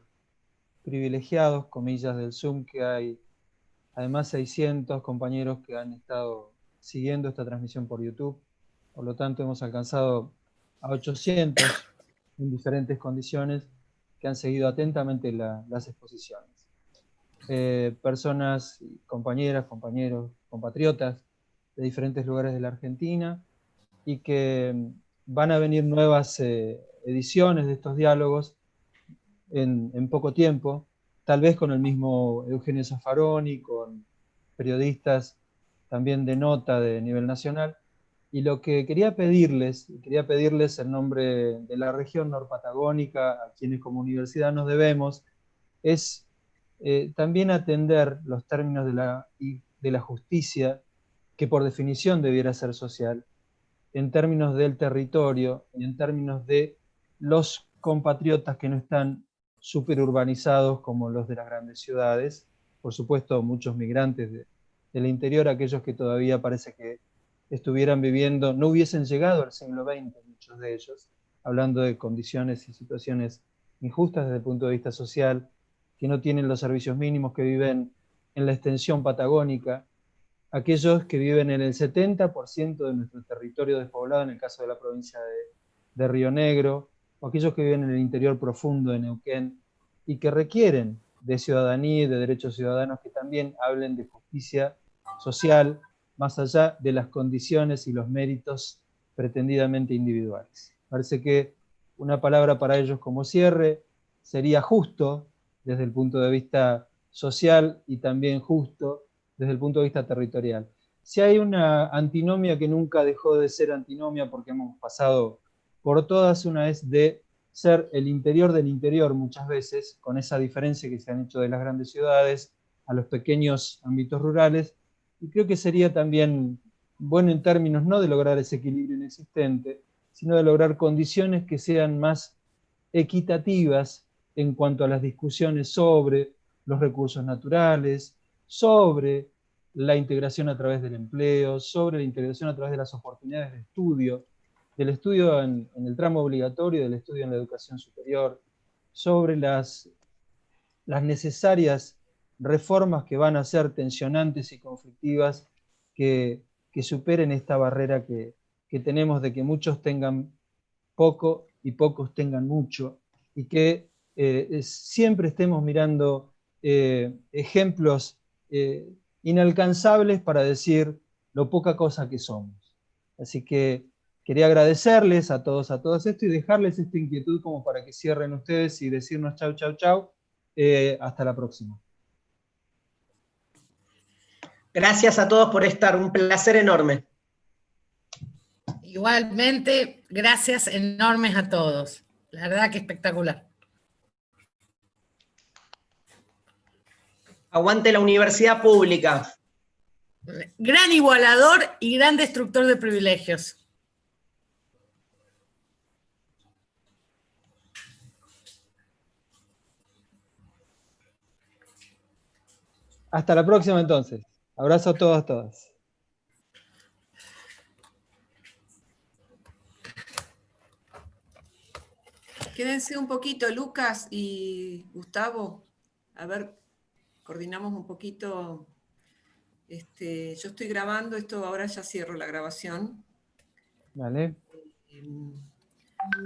privilegiados, comillas, del Zoom, que hay además 600 compañeros que han estado siguiendo esta transmisión por YouTube. Por lo tanto, hemos alcanzado a 800 en diferentes condiciones que han seguido atentamente las exposiciones. Personas, compañeras, compañeros, compatriotas de diferentes lugares de la Argentina, y que van a venir nuevas ediciones de estos diálogos en poco tiempo, tal vez con el mismo Eugenio Zaffaroni, con periodistas también de nota de nivel nacional. Y lo que quería pedirles en nombre de la región norpatagónica, a quienes como universidad nos debemos, es también atender los términos de la justicia, que por definición debiera ser social, en términos del territorio y en términos de los compatriotas que no están superurbanizados como los de las grandes ciudades, por supuesto muchos migrantes del interior, aquellos que todavía parece que estuvieran viviendo, no hubiesen llegado al siglo XX, muchos de ellos, hablando de condiciones y situaciones injustas desde el punto de vista social, que no tienen los servicios mínimos, que viven en la extensión patagónica, aquellos que viven en el 70% de nuestro territorio despoblado, en el caso de la provincia de Río Negro, o aquellos que viven en el interior profundo de Neuquén, y que requieren de ciudadanía y de derechos ciudadanos que también hablen de justicia social, más allá de las condiciones y los méritos pretendidamente individuales. Parece que una palabra para ellos como cierre sería justo desde el punto de vista social y también justo desde el punto de vista territorial. Si hay una antinomia que nunca dejó de ser antinomia porque hemos pasado por todas, una es de ser el interior del interior muchas veces, con esa diferencia que se han hecho de las grandes ciudades a los pequeños ámbitos rurales, y creo que sería también bueno en términos no de lograr ese equilibrio inexistente, sino de lograr condiciones que sean más equitativas en cuanto a las discusiones sobre los recursos naturales, sobre la integración a través del empleo, sobre la integración a través de las oportunidades de estudio, del estudio en el tramo obligatorio, del estudio en la educación superior, sobre las necesarias reformas que van a ser tensionantes y conflictivas, que superen esta barrera que tenemos de que muchos tengan poco y pocos tengan mucho, y que siempre estemos mirando ejemplos inalcanzables para decir lo poca cosa que somos. Así que quería agradecerles a todos esto y dejarles esta inquietud como para que cierren ustedes y decirnos chau, chau, chau. Hasta la próxima. Gracias a todos por estar, un placer enorme. Igualmente, gracias enormes a todos. La verdad que espectacular. Aguante la universidad pública. Gran igualador y gran destructor de privilegios. Hasta la próxima entonces. Abrazo a todos, a todas. Quédense un poquito, Lucas y Gustavo. A ver, coordinamos un poquito. Yo estoy grabando esto, ahora ya cierro la grabación. Vale.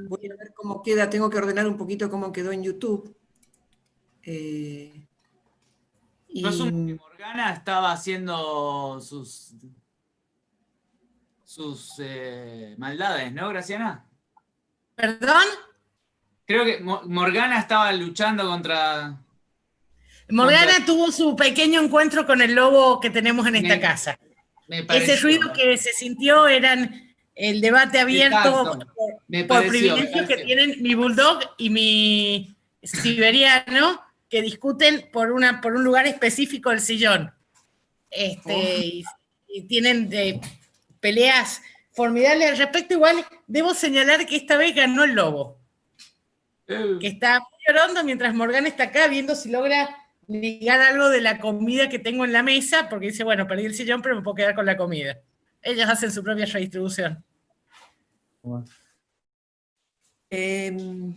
Voy a ver cómo queda, tengo que ordenar un poquito cómo quedó en YouTube. Yo asumo que Morgana estaba haciendo sus maldades, ¿no, Graciana? ¿Perdón? Creo que Morgana estaba luchando contra... Morgana tuvo su pequeño encuentro con el lobo que tenemos en esta casa. Ese ruido que se sintió eran el debate abierto por privilegios que tienen mi bulldog y mi siberiano, que discuten por un lugar específico del sillón. Y tienen peleas formidables al respecto. Igual debo señalar que esta vez ganó el lobo, que está llorando mientras Morgana está acá viendo si logra ligar algo de la comida que tengo en la mesa, porque dice, bueno, perdí el sillón, pero me puedo quedar con la comida. Ellos hacen su propia redistribución.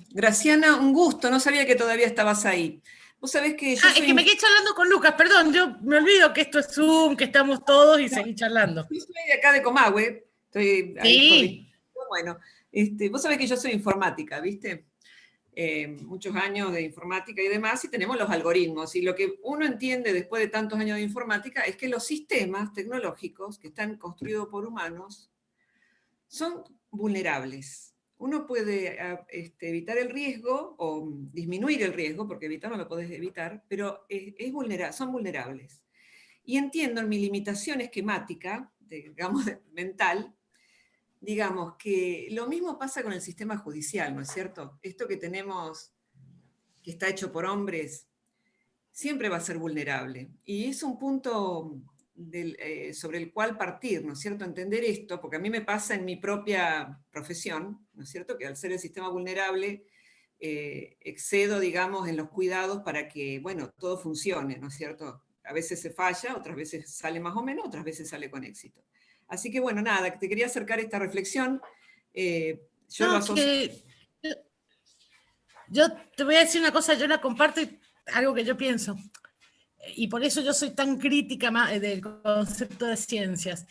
Graciana, un gusto, no sabía que todavía estabas ahí. Vos sabés que yo es que me quedé charlando con Lucas, perdón, yo me olvido que esto es Zoom, que estamos todos y seguí charlando. Yo soy de acá de Comahue, estoy ahí. Sí. Bueno, vos sabés que yo soy informática, ¿viste? Muchos años de informática y demás, y tenemos los algoritmos. Y lo que uno entiende después de tantos años de informática es que los sistemas tecnológicos que están construidos por humanos son vulnerables. uno puede evitar el riesgo o disminuir el riesgo, porque evitar no lo podés evitar, pero son vulnerables. Y entiendo en mi limitación esquemática, digamos, mental, digamos, que lo mismo pasa con el sistema judicial, ¿no es cierto? Esto que tenemos, que está hecho por hombres, siempre va a ser vulnerable. Y es un punto sobre el cual partir, ¿no es cierto? Entender esto, porque a mí me pasa en mi propia profesión, ¿no es cierto? Que al ser el sistema vulnerable, excedo, digamos, en los cuidados para que, bueno, todo funcione, ¿no es cierto? A veces se falla, otras veces sale más o menos, otras veces sale con éxito. Así que, bueno, nada, te quería acercar esta reflexión. Yo lo asocio... Yo te voy a decir una cosa, yo la comparto, algo que yo pienso. Y por eso yo soy tan crítica del concepto de ciencias,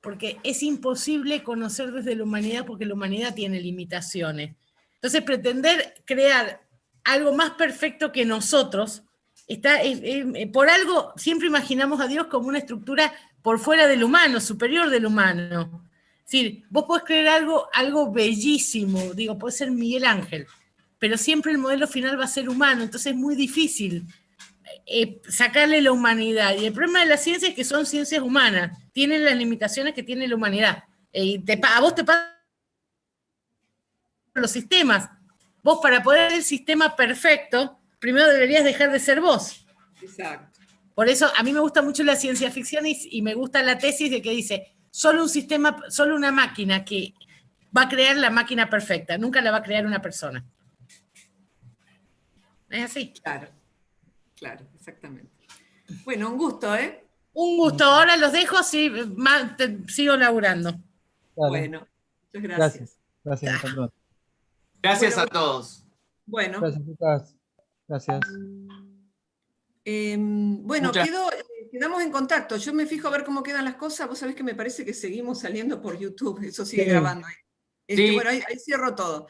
porque es imposible conocer desde la humanidad, porque la humanidad tiene limitaciones. Entonces, pretender crear algo más perfecto que nosotros, por algo siempre imaginamos a Dios como una estructura por fuera del humano, superior del humano. Es decir, vos podés creer algo bellísimo, digo, puede ser Miguel Ángel, pero siempre el modelo final va a ser humano, entonces es muy difícil sacarle la humanidad. Y el problema de la ciencia es que son ciencias humanas, tienen las limitaciones que tiene la humanidad. A vos te pasan los sistemas. Vos, para poder ser el sistema perfecto, primero deberías dejar de ser vos. Exacto. Por eso a mí me gusta mucho la ciencia ficción y me gusta la tesis de que dice, solo un sistema, solo una máquina que va a crear la máquina perfecta, nunca la va a crear una persona. ¿Es así? Claro, claro, exactamente. Bueno, un gusto, ¿eh? Un gusto. Ahora los dejo, sí, sigo laburando. Dale. Bueno, muchas gracias. Gracias, hasta pronto. Gracias a todos. Bueno. Gracias, Lucas. Gracias. Bueno, quedamos en contacto. Yo me fijo a ver cómo quedan las cosas. Vos sabés que me parece que seguimos saliendo por YouTube. Eso sigue grabando ahí. Sí. Bueno, ahí cierro todo.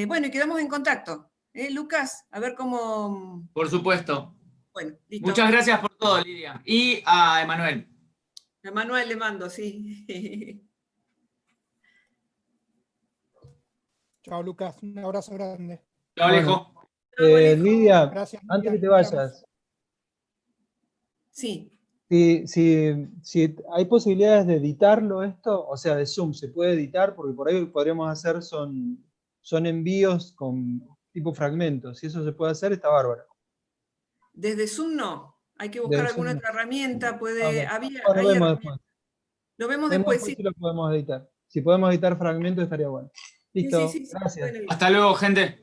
Bueno, y quedamos en contacto. Lucas, a ver cómo... Por supuesto. Bueno, listo. Muchas gracias por todo, Lidia. Y a Emanuel. A Manuel le mando, sí. Chao, Lucas. Un abrazo grande. Chao, Alejo. Lidia, Gracias, antes Lidia. que te vayas, Sí. si hay posibilidades de editarlo esto, o sea, de Zoom, ¿se puede editar? Porque por ahí podríamos hacer son envíos con tipo fragmentos. Si eso se puede hacer, está bárbaro. Desde Zoom no. Hay que buscar alguna otra herramienta. Lo vemos después. Lo vemos después, sí. Si lo podemos editar. Si podemos editar fragmentos, estaría bueno. Listo, Sí, gracias. Hasta luego, gente.